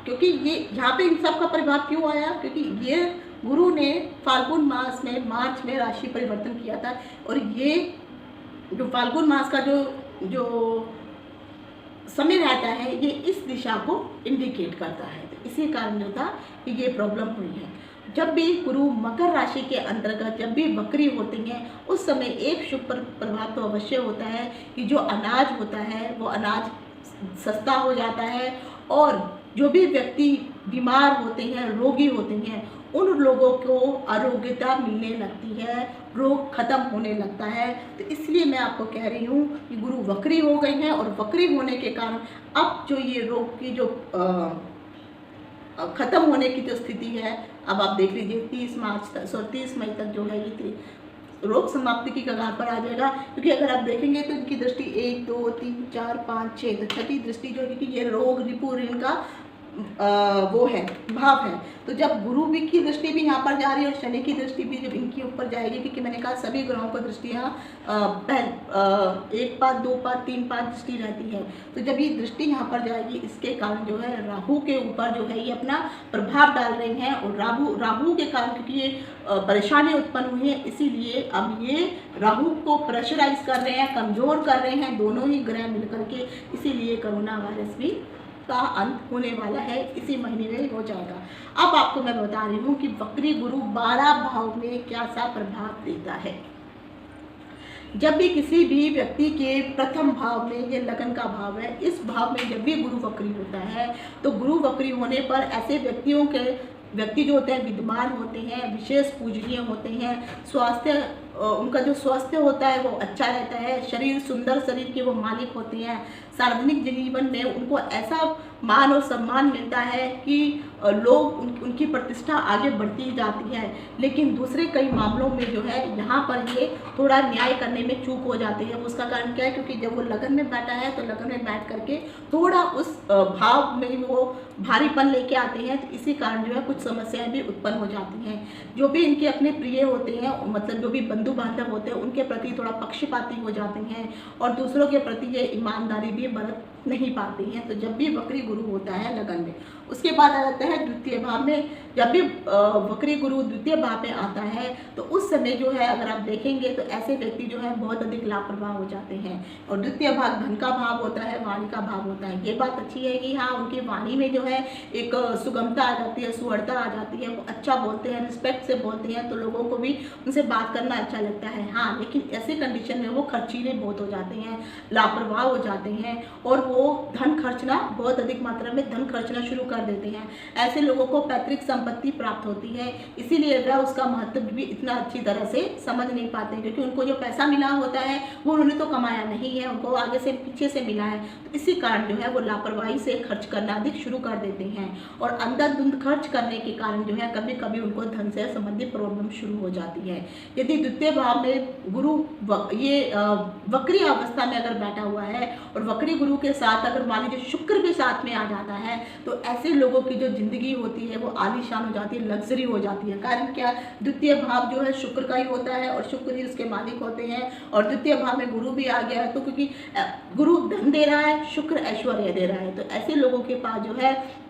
क्योंकि ये यहाँ पे इन सब का प्रभाव क्यों आया, क्योंकि ये गुरु ने फाल्गुन मास में मार्च में राशि परिवर्तन किया था और ये जो फाल्गुन मास का जो समय रहता है ये इस दिशा को इंडिकेट करता है। तो इसी कारण जो था कि ये प्रॉब्लम हुई है। जब भी गुरु मकर राशि के अंतर्गत जब भी वक्री होते हैं उस समय एक शुभ प्रभाव तो अवश्य होता है कि जो अनाज होता है वो अनाज सस्ता हो जाता है और जो भी व्यक्ति बीमार होते हैं, रोगी होते हैं, उन लोगों को आरोग्यता मिलने लगती है, रोग खत्म होने लगता है। तो इसलिए मैं आपको कह रही हूँ कि गुरु वक्री हो गए हैं और वक्री होने के कारण अब जो ये रोग की जो खत्म होने की जो स्थिति है, अब आप देख लीजिए 30 मई तक जो है ये रोग समाप्ति की कगार पर आ जाएगा। क्योंकि अगर आप देखेंगे तो इनकी दृष्टि 1 2 3 4 5 6, तो छठी दृष्टि जो है कि ये रोग रिपु ऋण का वो है, भाव है। तो जब गुरु भी की दृष्टि भी यहाँ पर जा रही है और शनि की दृष्टि भी जब इनके ऊपर जाएगी, क्योंकि मैंने कहा सभी ग्रहों को दृष्टि यहाँ 1 पाद 2 पाद 3 पाद दृष्टि रहती है। तो जब ये दृष्टि यहाँ पर जाएगी, इसके कारण जो है राहु के ऊपर जो है ये अपना प्रभाव डाल रहे हैं। और राहु के कारण क्योंकि ये परेशानी उत्पन्न हुई है, इसीलिए अब ये राहु को प्रेशराइज कर रहे हैं, कमजोर कर रहे हैं, दोनों ही ग्रह मिलकर के। इसीलिए कोरोना वायरस भी का अंत होने वाला है, इसी महीने में हो जाएगा। अब आपको मैं बता रही हूँ कि वक्री गुरु 12 भाव में क्या सा प्रभाव देता है। जब भी किसी भी व्यक्ति के प्रथम भाव में, ये लगन का भाव है, इस भाव में जब भी गुरु वक्री होता है, तो गुरु वक्री होने पर ऐसे व्यक्ति जो होते हैं विद्वान होते हैं, विशेष पूजनीय होते हैं, स्वास्थ्य उनका जो स्वास्थ्य होता है वो अच्छा रहता है, शरीर सुंदर शरीर के वो मालिक होते हैं। सार्वजनिक जीवन में उनको ऐसा मान और सम्मान मिलता है कि लोग उनकी प्रतिष्ठा आगे बढ़ती जाती है। लेकिन दूसरे कई मामलों में जो है यहाँ पर ये थोड़ा न्याय करने में चूक हो जाती है। उसका कारण क्या है? क्योंकि जब वो लगन में बैठा है तो लगन में बैठ करके थोड़ा उस भाव में वो भारीपन लेके आते हैं, तो इसी कारण जो है कुछ समस्याएं भी उत्पन्न हो जाती हैं। जो भी इनके अपने प्रिय होते हैं, मतलब जो भी बंधु बांधव होते हैं, उनके प्रति थोड़ा पक्षपाती हो जाते हैं और दूसरों के प्रति ये ईमानदारी भी बरत नहीं पाते हैं। तो जब भी वक्री गुरु होता है लगन में, उसके बाद आ जाता है द्वितीय भाव में। जब भी वक्री गुरु द्वितीय भाव में आता है तो उस समय जो है अगर आप देखेंगे तो ऐसे व्यक्ति जो है बहुत अधिक लापरवाह हो जाते हैं। और द्वितीय भाव धन का भाव होता है, वाणी का भाव होता है। ये बात अच्छी है कि हाँ, उनकी वाणी में जो है एक सुगमता आ जाती है, सुअरता आ जाती है, वो अच्छा बोलते हैं, रिस्पेक्ट से बोलते हैं, तो लोगों को भी उनसे बात करना अच्छा लगता है। हाँ, लेकिन ऐसे कंडीशन में वो खर्चीले बहुत हो जाते हैं, लापरवाह हो जाते हैं और वो धन खर्चना, बहुत अधिक मात्रा में धन खर्चना शुरू कर देते हैं। ऐसे लोगों को पैतृक संपत्ति प्राप्त होती है, इसीलिए वह उसका महत्व भी इतना अच्छी तरह से समझ नहीं पाते, क्योंकि उनको जो पैसा मिला होता है वो उन्होंने तो कमाया नहीं है, उनको आगे से पीछे से मिला है। तो इसी कारण जो है वो लापरवाही से खर्च करना अधिक शुरू कर देते हैं और अंधाधुंध खर्च करने के कारण जो है कभी कभी उनको धन से संबंधित प्रॉब्लम शुरू हो जाती है। यदि द्वितीय भाव में गुरु वक्री अवस्था में अगर बैठा हुआ है और वक्री गुरु के साथ अगर मान लीजिए शुक्र भी साथ में आ जाता है, तो ऐसे लोगों की जो जिंदगी होती है वो आलीशान हो जाती है, लग्जरी हो जाती है। कारण क्या? द्वितीय भाव जो है शुक्र का ही होता है और शुक्र ही उसके मालिक होते हैं। और द्वितीय भाव में गुरु भी आ गया है, तो क्योंकि गुरु धन दे रहा है, शुक्र ऐश्वर्य दे रहा है, तो ऐसे लोगों के पास जो है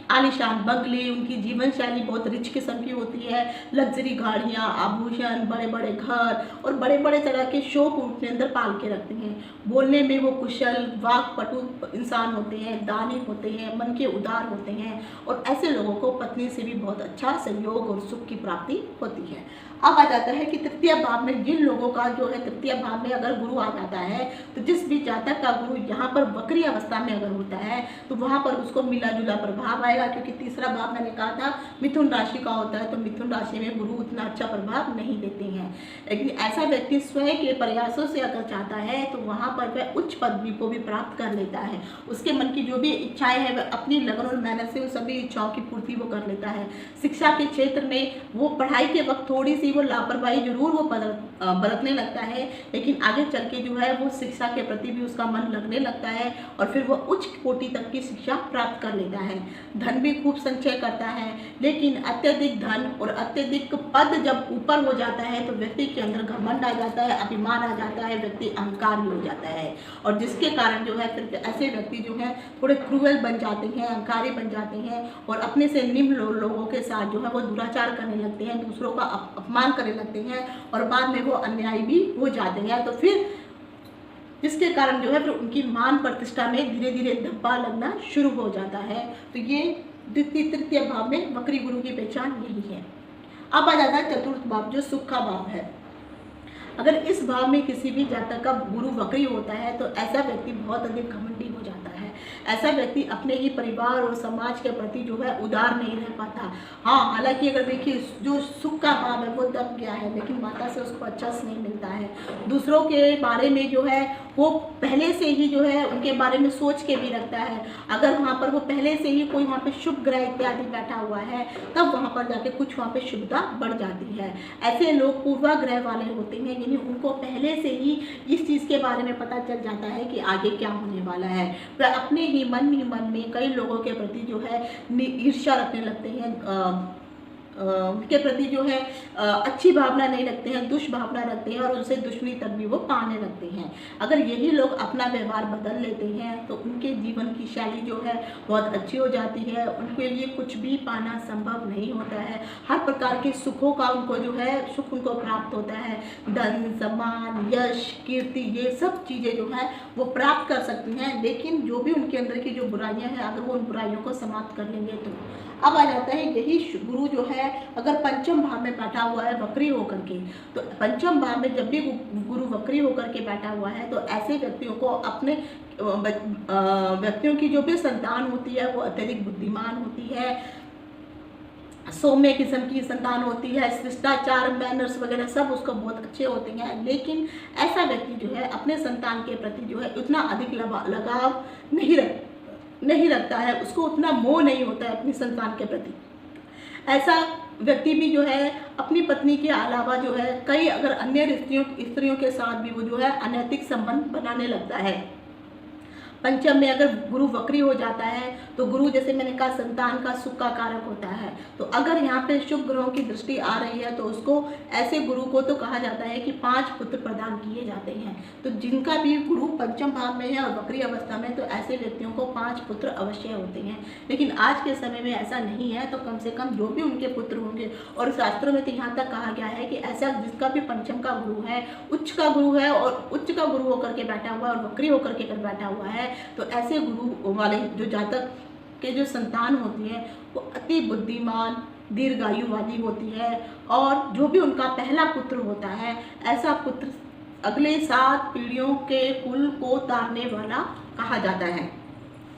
आलीशान बंगले, उनकी जीवन शैली बहुत रिच किस्म की होती है। लग्जरी गाड़ियाँ, आभूषण, बड़े बड़े घर और बड़े बड़े तरह के शौक अपने अंदर पाल के रखते हैं। बोलने में वो कुशल, वाक्पटु इंसान होते हैं, दानी होते हैं, मन के उदार होते हैं और ऐसे लोगों को पत्नी से भी बहुत अच्छा सहयोग और सुख की प्राप्ति होती है। अब आ जाता है कि तृतीय भाव में जिन लोगों का जो है, तृतीय भाव में अगर गुरु आ जाता है तो जिस भी जातक का गुरु यहाँ पर वक्री अवस्था में अगर होता है तो वहाँ पर उसको मिला जुला प्रभाव आएगा। क्योंकि तीसरा भाव मैंने कहा था मिथुन राशि का होता है, तो मिथुन राशि में गुरु उतना अच्छा प्रभाव नहीं देते हैं। लेकिन ऐसा व्यक्ति स्वयं के प्रयासों से अगर चाहता है तो वहाँ पर वह उच्च पदवी को भी प्राप्त कर लेता है। उसके मन की जो भी इच्छाएं हैं वह अपनी लगन और मेहनत से उन सभी इच्छाओं की पूर्ति वो कर लेता है। शिक्षा के क्षेत्र में वो पढ़ाई के वक्त थोड़ी सी वो लापरवाही जरूर वो बरतने लगता है, लेकिन आगे चल के जो है वो शिक्षा के प्रति भी उसका मन लगने लगता है और फिर वो उच्च कोटि तक की शिक्षा प्राप्त कर लेता है। धन भी खूब संचय करता है, लेकिन अत्यधिक धन और अत्यधिक पद जब ऊपर हो जाता है तो व्यक्ति के अंदर घमंड आ जाता है, अभिमान आ जाता है, व्यक्ति अहंकारी हो जाता है और जिसके कारण जो है फिर ऐसे व्यक्ति जो है थोड़े क्रूएल बन जाते हैं, अहंकारी बन जाते हैं और अपने से निम्न लोगों के साथ जो है वो दुराचार करने लगते हैं, दूसरों का अपमान करने लगते हैं और बाद में वो अन्यायी भी हो जाते हैं। तो फिर जिसके कारण जो है फिर उनकी मान प्रतिष्ठा में धीरे धीरे धब्बा लगना शुरू हो जाता है। तो ये द्वितीय तृतीय भाव में वक्री गुरु की पहचान यही है। अब आ जाता है चतुर्थ भाव जो सुख का भाव है। अगर इस भाव में किसी भी जातक का गुरु वक्री होता है तो ऐसा व्यक्ति बहुत अधिक घमंडी हो जाता है ऐसा व्यक्ति अपने ही परिवार और समाज के प्रति जो है उदार नहीं रह पाता। हाँ, हालांकि अगर देखिए जो सुख का भाव है वो दब गया है, लेकिन माता से उसको अच्छा स्नेह मिलता है। दूसरों के बारे में जो है वो पहले से ही जो है उनके बारे में सोच के भी रखता है। अगर वहाँ पर वो पहले से ही कोई वहाँ पे शुभ ग्रह इत्यादि बैठा हुआ है, तब वहाँ पर जाके कुछ वहाँ पे शुभता बढ़ जाती है। ऐसे लोग पूर्वाग्रह वाले होते हैं, यानी उनको पहले से ही इस चीज़ के बारे में पता चल जाता है कि आगे क्या होने वाला है। वह अपने ही मन में कई लोगों के प्रति जो है ईर्ष्या रखने लगते हैं, उनके प्रति जो है अच्छी भावना नहीं रखते हैं, दुष्भावना रखते हैं और उनसे दुश्मनी तक भी वो पाने लगते हैं। अगर यही लोग अपना व्यवहार बदल लेते हैं तो उनके जीवन की शैली जो है बहुत अच्छी हो जाती है। उनके लिए कुछ भी पाना संभव नहीं होता है। हर प्रकार के सुखों का उनको जो है सुख उनको प्राप्त होता है। धन, सम्मान, यश, कीर्ति, ये सब चीज़ें जो है वो प्राप्त कर सकती हैं, लेकिन जो भी उनके अंदर की जो बुराइयां हैं, अगर वो उन बुराइयों को समाप्त कर लेंगे तो अब आ जाता है यही गुरु जो है अगर पंचम भाव में बैठा हुआ है वक्री होकर के, तो पंचम भाव में जब भी गुरु वक्री होकर के बैठा हुआ है तो ऐसे व्यक्तियों को अपने व्यक्तियों की जो भी संतान होती है वो अत्यधिक बुद्धिमान होती है, सौम्य किस्म की संतान होती है, शिष्टाचार, मैनर्स वगैरह सब उसको बहुत अच्छे होते हैं। लेकिन ऐसा व्यक्ति जो है अपने संतान के प्रति जो है उतना अधिक लगाव नहीं रखता है, उसको उतना मोह नहीं होता है अपनी संतान के प्रति। ऐसा व्यक्ति भी जो है अपनी पत्नी के अलावा जो है कई अगर अन्य स्त्रियों के साथ भी वो जो है अनैतिक संबंध बनाने लगता है। पंचम में अगर गुरु वक्री हो जाता है तो गुरु, जैसे मैंने कहा, संतान का सुख का कारक होता है। तो अगर यहाँ पे शुभ ग्रहों की दृष्टि आ रही है तो उसको, ऐसे गुरु को तो कहा जाता है कि 5 पुत्र प्रदान किए जाते हैं। तो जिनका भी गुरु पंचम भाव में है और वक्री अवस्था में, तो ऐसे व्यक्तियों को 5 पुत्र अवश्य होते हैं। लेकिन आज के समय में ऐसा नहीं है, तो कम से कम जो भी उनके पुत्र होंगे, और शास्त्रों में तो यहाँ तक कहा गया है कि ऐसा जिसका भी पंचम का गुरु है, उच्च का गुरु है और उच्च का गुरु होकर के बैठा हुआ है और वक्री होकर के बैठा हुआ है, तो ऐसे गुरु वाले जो जातक के जो संतान होती है वो अति बुद्धिमान, दीर्घायु वाली होती है। और जो भी उनका पहला पुत्र होता है, ऐसा पुत्र अगले 7 पीढ़ियों के कुल को तारने वाला कहा जाता है।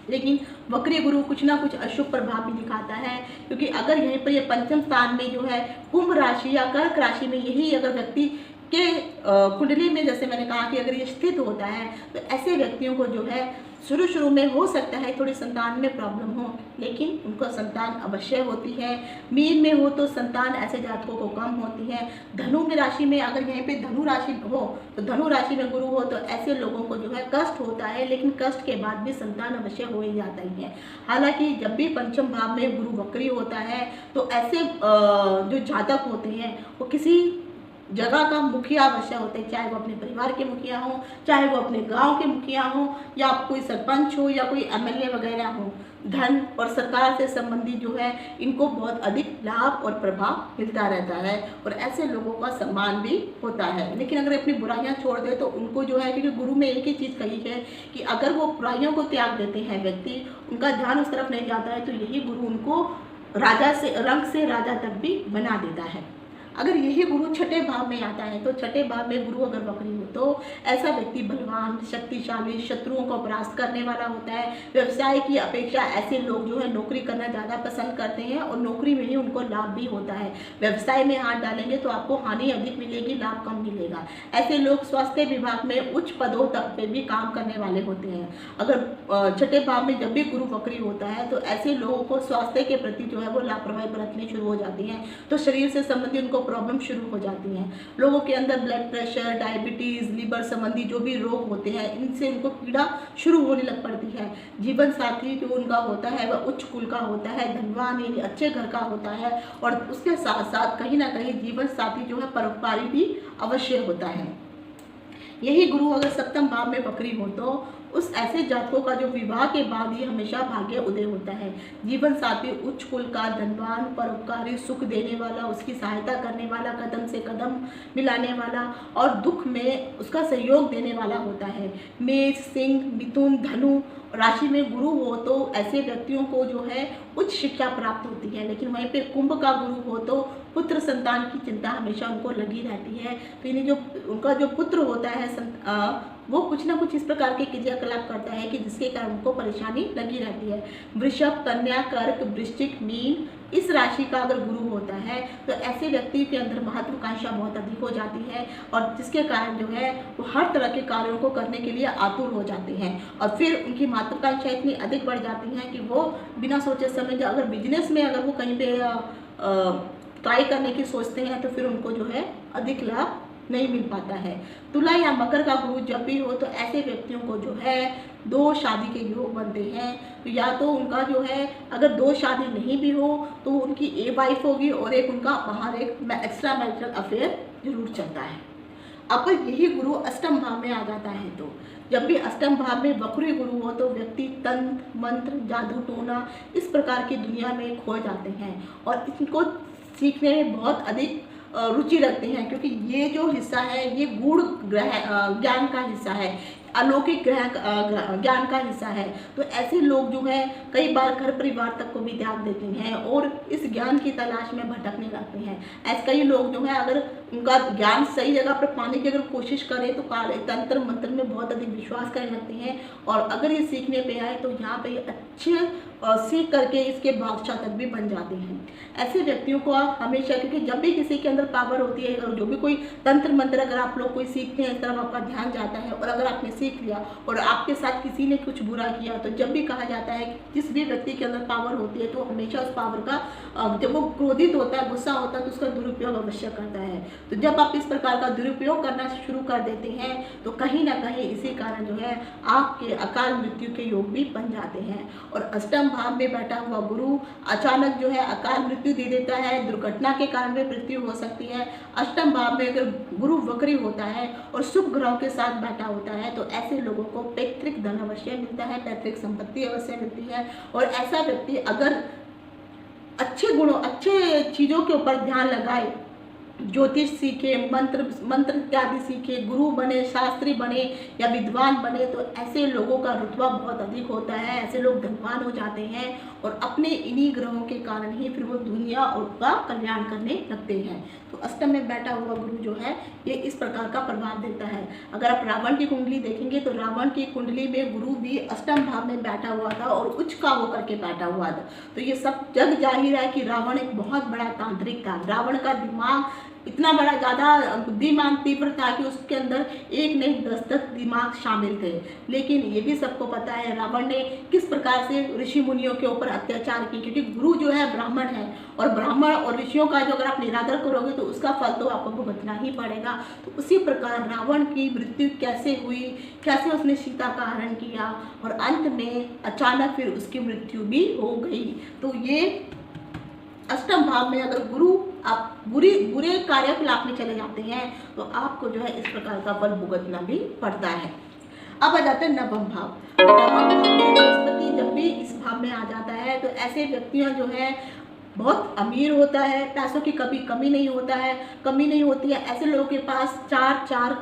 लेकिन वक्री गुरु कुछ ना कुछ अशुभ प्रभाव भी दिखाता है, क्योंकि अगर यहीं पर ये पंचम स्थान में जो है कुंभ राशि या कर्क राशि में यही अगर व्यक्ति के कुंडली में, जैसे मैंने कहा कि अगर ये स्थित होता है, तो ऐसे व्यक्तियों को जो है शुरू में हो सकता है थोड़ी संतान में प्रॉब्लम हो, लेकिन उनको संतान अवश्य होती है। मीन में हो तो संतान ऐसे जातकों को कम होती है। धनु में राशि में अगर यहीं पे धनु राशि हो, तो धनु राशि में गुरु हो, तो ऐसे लोगों को जो है कष्ट होता है, लेकिन कष्ट के बाद भी संतान अवश्य हो ही जाता ही है। हालांकि जब भी पंचम भाव में गुरु वक्री होता है तो ऐसे जो जातक होते हैं वो किसी जगह का मुखिया अवश्य होते हैं, चाहे वो अपने परिवार के मुखिया हो, चाहे वो अपने गांव के मुखिया हो, या कोई सरपंच हो, या कोई एमएलए वगैरह हो। धन और सरकार से संबंधित जो है इनको बहुत अधिक लाभ और प्रभाव मिलता रहता है और ऐसे लोगों का सम्मान भी होता है। लेकिन अगर अपनी बुराइयां छोड़ दे तो उनको जो है, क्योंकि गुरु में एक ही चीज़ कही है कि अगर वो बुराइयों को त्याग देते हैं व्यक्ति, उनका ध्यान उस तरफ नहीं जाता है, तो यही गुरु उनको राजा से, रंग से राजा तक भी बना देता है। अगर यही गुरु छठे भाव में आता है, तो छठे भाव में गुरु अगर वक्री हो तो ऐसा व्यक्ति बलवान, शक्तिशाली, शत्रुओं को परास्त करने वाला होता है। व्यवसाय की अपेक्षा ऐसे लोग जो है नौकरी करना ज़्यादा पसंद करते हैं और नौकरी में ही उनको लाभ भी होता है। व्यवसाय में हाथ डालेंगे तो आपको हानि अधिक मिलेगी, लाभ कम मिलेगा। ऐसे लोग स्वास्थ्य विभाग में उच्च पदों तक पे भी काम करने वाले होते हैं। अगर छठे भाव में जब भी गुरु वक्री होता है तो ऐसे लोगों को स्वास्थ्य के प्रति जो है वो लापरवाही बरतनी शुरू हो जाती है, तो शरीर से संबंधित उनको प्रॉब्लम शुरू हो जाती हैं। लोगों के अंदर ब्लड प्रेशर, डायबिटीज़, लीवर संबंधी जो भी रोग होते हैं, इनसे उनको पीड़ा शुरू होने लग पड़ती है। जीवन साथी जो उनका होता है वह उच्च कुल का होता है, धनवान यानी अच्छे घर का होता है, और उसके साथ साथ कहीं ना कहीं जीवन साथी जो है परोपकारी भी अवश्य होता है। यही गुरु अगर सप्तम भाव में वक्री हो तो उस ऐसे जातकों का जो विवाह के बाद ही हमेशा भाग्य उदय होता है। जीवन साथी उच्च कुल का, धनवान, परोपकारी, सुख देने वाला, उसकी सहायता करने वाला, कदम से कदम मिलाने वाला और दुख में उसका सहयोग देने वाला होता है। मेष, सिंह, मिथुन, धनु राशि में गुरु हो तो ऐसे व्यक्तियों को जो है उच्च शिक्षा प्राप्त होती है। लेकिन वहीं पे कुंभ का गुरु हो तो पुत्र संतान की चिंता हमेशा उनको लगी रहती है। तो यानी जो उनका जो पुत्र होता है वो कुछ ना कुछ इस प्रकार के क्रियाकलाप करता है कि जिसके कारण उनको परेशानी लगी रहती है। वृषभ, कन्या, कर्क, वृश्चिक, मीन इस राशि का अगर गुरु होता है तो ऐसे व्यक्ति के अंदर महत्वाकांक्षा बहुत अधिक हो जाती है और जिसके कारण जो है वो हर तरह के कार्यों को करने के लिए आतुर हो जाते हैं और फिर उनकी महत्वाकांक्षा इतनी अधिक बढ़ जाती है कि वो बिना सोचे समझे अगर बिजनेस में अगर वो कहीं पे ट्राई करने की सोचते हैं तो फिर उनको जो है अधिक लाभ नहीं मिल पाता है। तुला या मकर का गुरु जब भी हो तो ऐसे व्यक्तियों को जो है 2 शादी के योग बनते हैं। तो या तो उनका जो है अगर 2 शादी नहीं भी हो तो उनकी एक वाइफ होगी और एक उनका बाहर एक एक्स्ट्रा मैरिटल अफेयर जरूर चलता है। अब यही गुरु अष्टम भाव में आ जाता है तो जब भी अष्टम भाव में वक्री गुरु हो तो व्यक्ति तंत्र, मंत्र, जादू टोना इस प्रकार की दुनिया में खो जाते हैं और इनको सीखने में बहुत अधिक रुचि रखते हैं क्योंकि ये जो हिस्सा है ये गूढ़ ज्ञान का हिस्सा है, अलौकिक ज्ञान का हिस्सा है। तो ऐसे लोग जो है कई बार घर परिवार तक को भी त्याग देते हैं और इस ज्ञान की तलाश में भटकने लगते हैं। ऐसे कई लोग जो है अगर उनका ज्ञान सही जगह पर पाने की अगर कोशिश करें तो तंत्र मंत्र में बहुत अधिक विश्वास करने लगते हैं और अगर ये सीखने पे आए तो यहाँ पे अच्छे सीख करके इसके बादशाह तक भी बन जाते हैं। ऐसे व्यक्तियों को आप हमेशा, क्योंकि जब भी किसी के अंदर पावर होती है और जो भी कोई तंत्र मंत्र अगर आप लोग कोई सीखते हैं इस तरफ आपका ध्यान जाता है और अगर आपने सीख लिया और आपके साथ किसी ने कुछ बुरा किया तो जब भी कहा जाता है कि जिस भी व्यक्ति के अंदर पावर होती है तो हमेशा उस पावर का जब वो क्रोधित होता है, गुस्सा होता है तो उसका दुरुपयोग अवश्य करता है। तो जब आप इस प्रकार का दुरुपयोग करना शुरू कर देते हैं तो कहीं ना कहीं इसी कारण जो है आपके अकाल मृत्यु के योग भी बन जाते हैं। और अष्टम भाव में बैठा हुआ गुरु अचानक जो है अकाल मृत्यु दे देता है, दुर्घटना के कारण में मृत्यु हो सकती है। अष्टम भाव में अगर गुरु वक्री होता है और शुभ ग्रहों के साथ बैठा होता है तो ऐसे लोगों को पैतृक धन अवश्य मिलता है, पैतृक संपत्ति अवश्य मिलती है। और ऐसा व्यक्ति अगर अच्छे गुणों, अच्छे चीज़ों के ऊपर ध्यान लगाए, ज्योतिष सीखे, मंत्र इत्यादि सीखे, गुरु बने, शास्त्री बने या विद्वान बने तो ऐसे लोगों का रुतबा बहुत अधिक होता है। ऐसे लोग धनवान हो जाते हैं और अपने इन्हीं ग्रहों के कारण ही फिर वो दुनिया और का कल्याण करने लगते हैं। तो अष्टम में बैठा हुआ गुरु जो है ये इस प्रकार का प्रभाव देता है। अगर आप रावण की कुंडली देखेंगे तो रावण की कुंडली में गुरु भी अष्टम भाव में बैठा हुआ था और उच्च का होकर के बैठा हुआ था। तो ये सब जग जाहिर है कि रावण एक बहुत बड़ा तांत्रिक था। रावण का दिमाग इतना बड़ा, ज़्यादा बुद्धिमान, तीव्र था कि उसके अंदर एक नहीं 10 दिमाग शामिल थे। लेकिन ये भी सबको पता है रावण ने किस प्रकार से ऋषि मुनियों के ऊपर अत्याचार की, क्योंकि गुरु जो है ब्राह्मण है और ब्राह्मण और ऋषियों का जो अगर आप निरादर करोगे तो उसका फल तो आपको भुगतना ही पड़ेगा। तो उसी प्रकार रावण की मृत्यु कैसे हुई, कैसे उसने सीता का हरण किया और अंत में अचानक फिर उसकी मृत्यु भी हो गई। तो ये अष्टम भाव में अगर गुरु आप बुरे कार्यकलाप में चले जाते हैं तो आपको जो है इस प्रकार का फल भुगतना भी पड़ता है। अब आ जाते हैं नवम भाव। नवम भाव में बृहस्पति जब भी इस भाव में आ जाता है तो ऐसे व्यक्तियां जो है बहुत अमीर होता है, पैसों की कभी कमी नहीं होती है। ऐसे लोगों के पास चार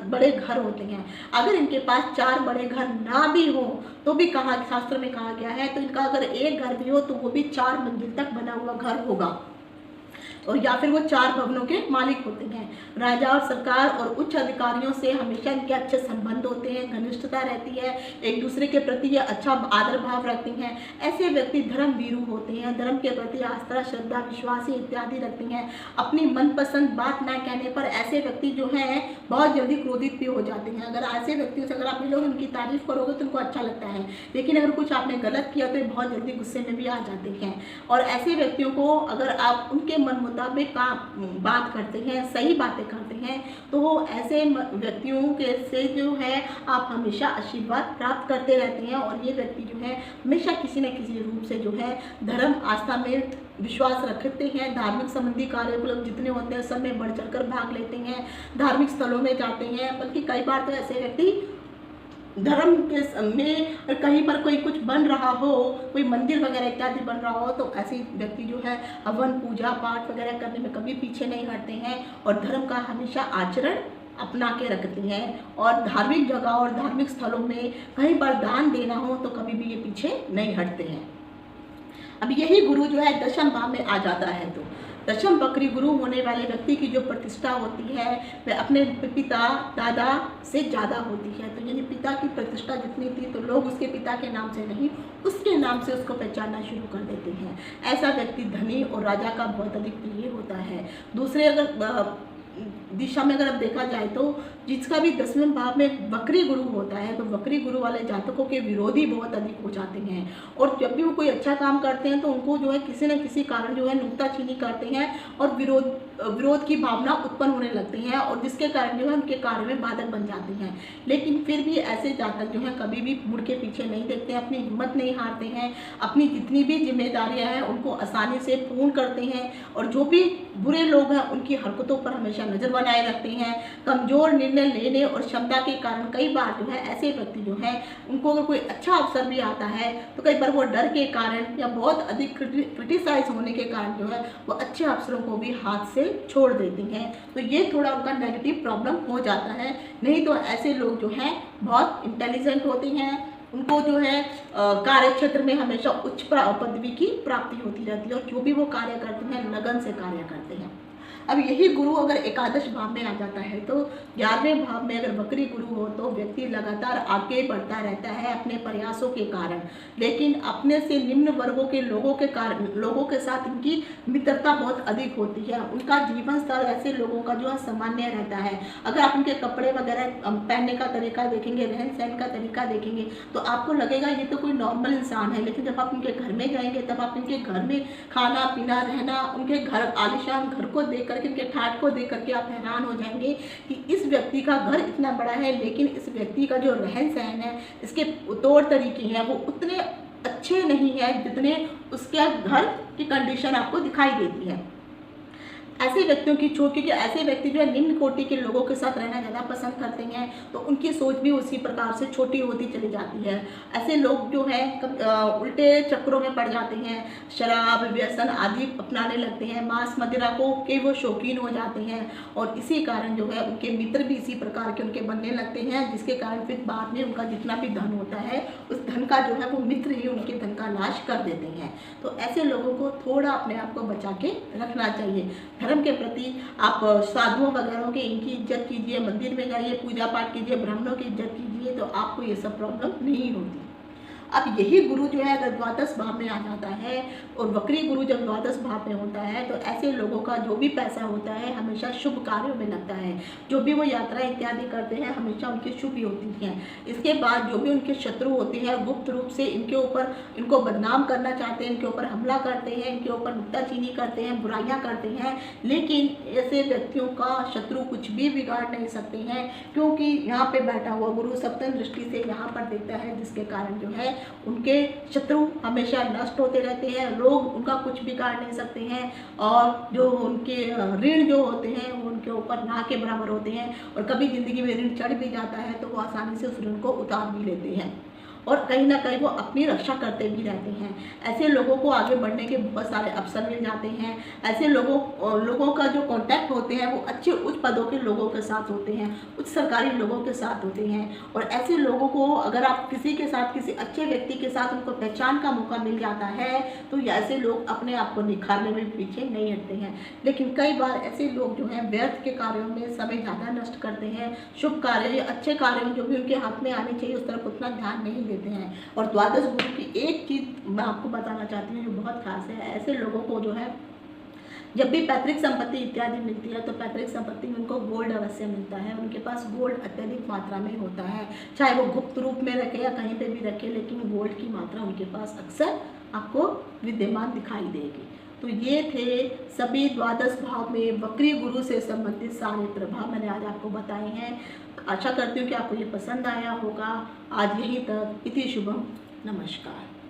बड़े घर होते हैं। अगर इनके पास 4 बड़े घर ना भी हो तो भी शास्त्र में कहा गया है तो इनका अगर एक घर भी हो तो वो भी 4 मंजिल तक बना हुआ घर होगा और या फिर वो 4 भवनों के मालिक होते हैं। राजा और सरकार और उच्च अधिकारियों से हमेशा इनके अच्छे संबंध होते हैं, घनिष्ठता रहती है, एक दूसरे के प्रति ये अच्छा आदर भाव रखते हैं। ऐसे व्यक्ति धर्मवीरू होते हैं, धर्म के प्रति आस्था, श्रद्धा, विश्वास इत्यादि रखते हैं। अपनी मनपसंद बात ना कहने पर ऐसे व्यक्ति जो हैं बहुत जल्दी क्रोधित भी हो जाते हैं। अगर ऐसे व्यक्तियों से अगर आप लोग उनकी तारीफ करोगे तो उनको अच्छा लगता है, लेकिन अगर कुछ आपने गलत किया तो बहुत जल्दी गुस्से में भी आ जाते हैं। और ऐसे व्यक्तियों को अगर आप उनके मन मुताबिक बात करते हैं, सही बातें करते हैं तो ऐसे व्यक्तियों के से जो है आप हमेशा आशीर्वाद प्राप्त करते रहते हैं। और ये व्यक्ति जो है हमेशा किसी न किसी रूप से जो है धर्म आस्था में विश्वास रखते हैं। धार्मिक संबंधी कार्यक्रम जितने होते हैं सब में बढ़ चढ़ कर भाग लेते हैं, धार्मिक स्थलों में जाते हैं। बल्कि कई बार तो ऐसे व्यक्ति धर्म के में कहीं पर कोई कुछ बन रहा हो, कोई मंदिर वगैरह इत्यादि बन रहा हो तो ऐसे व्यक्ति जो है हवन पूजा पाठ वगैरह करने में कभी पीछे नहीं हटते हैं और धर्म का हमेशा आचरण अपना के रखते हैं। और धार्मिक जगह और धार्मिक स्थलों में कहीं पर दान देना हो तो कभी भी ये पीछे नहीं हटते हैं। अब यही गुरु जो है दशम भाव में आ जाता है तो दशम वक्री गुरु होने वाले व्यक्ति की जो प्रतिष्ठा होती है वह अपने पिता दादा से ज़्यादा होती है। तो यानी पिता की प्रतिष्ठा जितनी थी तो लोग उसके पिता के नाम से नहीं उसके नाम से उसको पहचानना शुरू कर देते हैं। ऐसा व्यक्ति धनी और राजा का बहुत अधिक प्रिय होता है। दूसरे अगर दिशा में अगर अब देखा जाए तो जिसका भी 10वें भाव में वक्री गुरु होता है तो वक्री गुरु वाले जातकों के विरोधी बहुत अधिक हो जाते हैं और जब भी वो कोई अच्छा काम करते हैं तो उनको जो है किसी न किसी कारण जो है नुक्ताचीनी करते हैं और विरोध की भावना उत्पन्न होने लगती हैं और जिसके कारण जो है उनके कार्य में बाधक बन जाते हैं। लेकिन फिर भी ऐसे जातक जो है कभी भी मुड़ के पीछे नहीं देखते हैं, अपनी हिम्मत नहीं हारते हैं, अपनी जितनी भी जिम्मेदारियां हैं उनको आसानी से पूर्ण करते हैं और जो भी बुरे लोग हैं उनकी हरकतों पर हमेशा नजर बनाए रखते हैं। कमजोर निर्णय लेने और क्षमता के कारण कई बार जो है ऐसे व्यक्ति जो है उनको अगर कोई अच्छा अवसर भी आता है तो कई बार वो डर के कारण या बहुत अधिक क्रिटिसाइज होने के कारण जो है वो अच्छे अवसरों को भी हाथ से छोड़ देती हैं। तो ये थोड़ा उनका नेगेटिव प्रॉब्लम हो जाता है। नहीं तो ऐसे लोग जो हैं बहुत इंटेलिजेंट होते हैं, उनको जो है कार्य क्षेत्र में हमेशा उच्च पदवी की प्राप्ति होती रहती है और जो भी वो कार्य करते हैं लगन से कार्य करते हैं। अब यही गुरु अगर एकादश भाव में आ जाता है तो 11वें भाव में अगर वक्री गुरु हो तो व्यक्ति लगातार आगे बढ़ता रहता है अपने प्रयासों के कारण, लेकिन अपने से निम्न वर्गों के लोगों के साथ इनकी मित्रता बहुत अधिक होती है। उनका जीवन स्तर ऐसे लोगों का जो है सामान्य रहता है। अगर आप उनके कपड़े वगैरह पहनने का तरीका देखेंगे, रहन सहन का तरीका देखेंगे तो आपको लगेगा ये तो कोई नॉर्मल इंसान है, लेकिन जब आप उनके घर में जाएंगे तब आप उनके घर में खाना पीना रहना, उनके घर आलीशान घर को देख करके उनके ठाट को देख करके आप हैरान हो जाएंगे कि इस व्यक्ति का घर इतना बड़ा है लेकिन इस व्यक्ति का जो रहन सहन है, इसके तौर तरीके हैं वो उतने अच्छे नहीं है जितने उसके घर की कंडीशन आपको दिखाई देती है। ऐसे व्यक्तियों की छोट, क्योंकि ऐसे व्यक्ति जो है निम्न कोटि के लोगों के साथ रहना ज़्यादा पसंद करते हैं तो उनकी सोच भी उसी प्रकार से छोटी होती चली जाती है। ऐसे लोग जो है उल्टे चक्रों में पड़ जाते हैं, शराब व्यसन आदि अपनाने लगते हैं, मांस मदिरा के वो शौकीन हो जाते हैं और इसी कारण जो है उनके मित्र भी इसी प्रकार के उनके बनने लगते हैं, जिसके कारण फिर बाद में उनका जितना भी धन होता है उस धन का जो है वो मित्र ही उनके धन का नाश कर देते हैं। तो ऐसे लोगों को थोड़ा अपने आप को बचा के रखना चाहिए। धर्म के प्रति आप साधुओं वगैरह के इनकी इज्जत कीजिए, मंदिर में जाइए, पूजा पाठ कीजिए, ब्राह्मणों की इज्जत कीजिए तो आपको ये सब प्रॉब्लम नहीं होती। अब यही गुरु जो है अगर द्वादश भाव में आ जाता है और वक्री गुरु जब द्वादश भाव में होता है तो ऐसे लोगों का जो भी पैसा होता है हमेशा शुभ कार्यों में लगता है। जो भी वो यात्रा इत्यादि करते हैं हमेशा उनकी शुभ ही होती हैं। इसके बाद जो भी उनके शत्रु होते हैं गुप्त रूप से इनको बदनाम करना चाहते हैं, इनके ऊपर हमला करते हैं, इनके ऊपर नुक्ताचीनी करते हैं, बुराइयां करते हैं, लेकिन ऐसे व्यक्तियों का शत्रु कुछ भी बिगाड़ नहीं सकते हैं क्योंकि यहाँ पे बैठा हुआ गुरु सप्तम दृष्टि से यहाँ पर देखता है, जिसके कारण जो है उनके शत्रु हमेशा नष्ट होते रहते हैं। लोग उनका कुछ बिगाड़ नहीं सकते हैं और जो उनके ऋण जो होते हैं वो उनके ऊपर ना के बराबर होते हैं और कभी ज़िंदगी में ऋण चढ़ भी जाता है तो वो आसानी से उस ऋण को उतार भी लेते हैं और कहीं ना कहीं वो अपनी रक्षा करते भी रहते हैं। ऐसे लोगों को आगे बढ़ने के बहुत सारे अवसर मिल जाते हैं। ऐसे लोगों का जो कांटेक्ट होते हैं वो अच्छे उच्च पदों के लोगों के साथ होते हैं, उच्च सरकारी लोगों के साथ होते हैं और ऐसे लोगों को अगर आप किसी के साथ किसी अच्छे व्यक्ति के साथ उनको पहचान का मौका मिल जाता है तो ऐसे लोग अपने आप को निखारने में पीछे नहीं हटते हैं। लेकिन कई बार ऐसे लोग जो हैं व्यर्थ के कार्यों में समय ज़्यादा नष्ट करते हैं, शुभ कार्य या अच्छे कार्यों जो भी उनके हाथ में आने चाहिए उस तरफ उतना ध्यान नहीं देते हैं। और द्वादश गुरु की एक चीज मैं आपको बताना चाहती हूँ जो बहुत खास है, ऐसे लोगों को जो है जब भी पैतृक संपत्ति इत्यादि मिलती है तो पैतृक संपत्ति में उनको गोल्ड अवश्य मिलता है। उनके पास गोल्ड अत्यधिक मात्रा में होता है, चाहे वो गुप्त रूप में रखे या कहीं पे भी रखे, लेकिन गोल्ड की मात्रा उनके पास अक्सर आपको विद्यमान दिखाई देगी। तो ये थे सभी द्वादश भाव में वक्री गुरु से संबंधित सारे प्रभाव मैंने आज आपको बताए हैं। आशा करती हूँ कि आपको ये पसंद आया होगा। आज यहीं तक, इति शुभम, नमस्कार।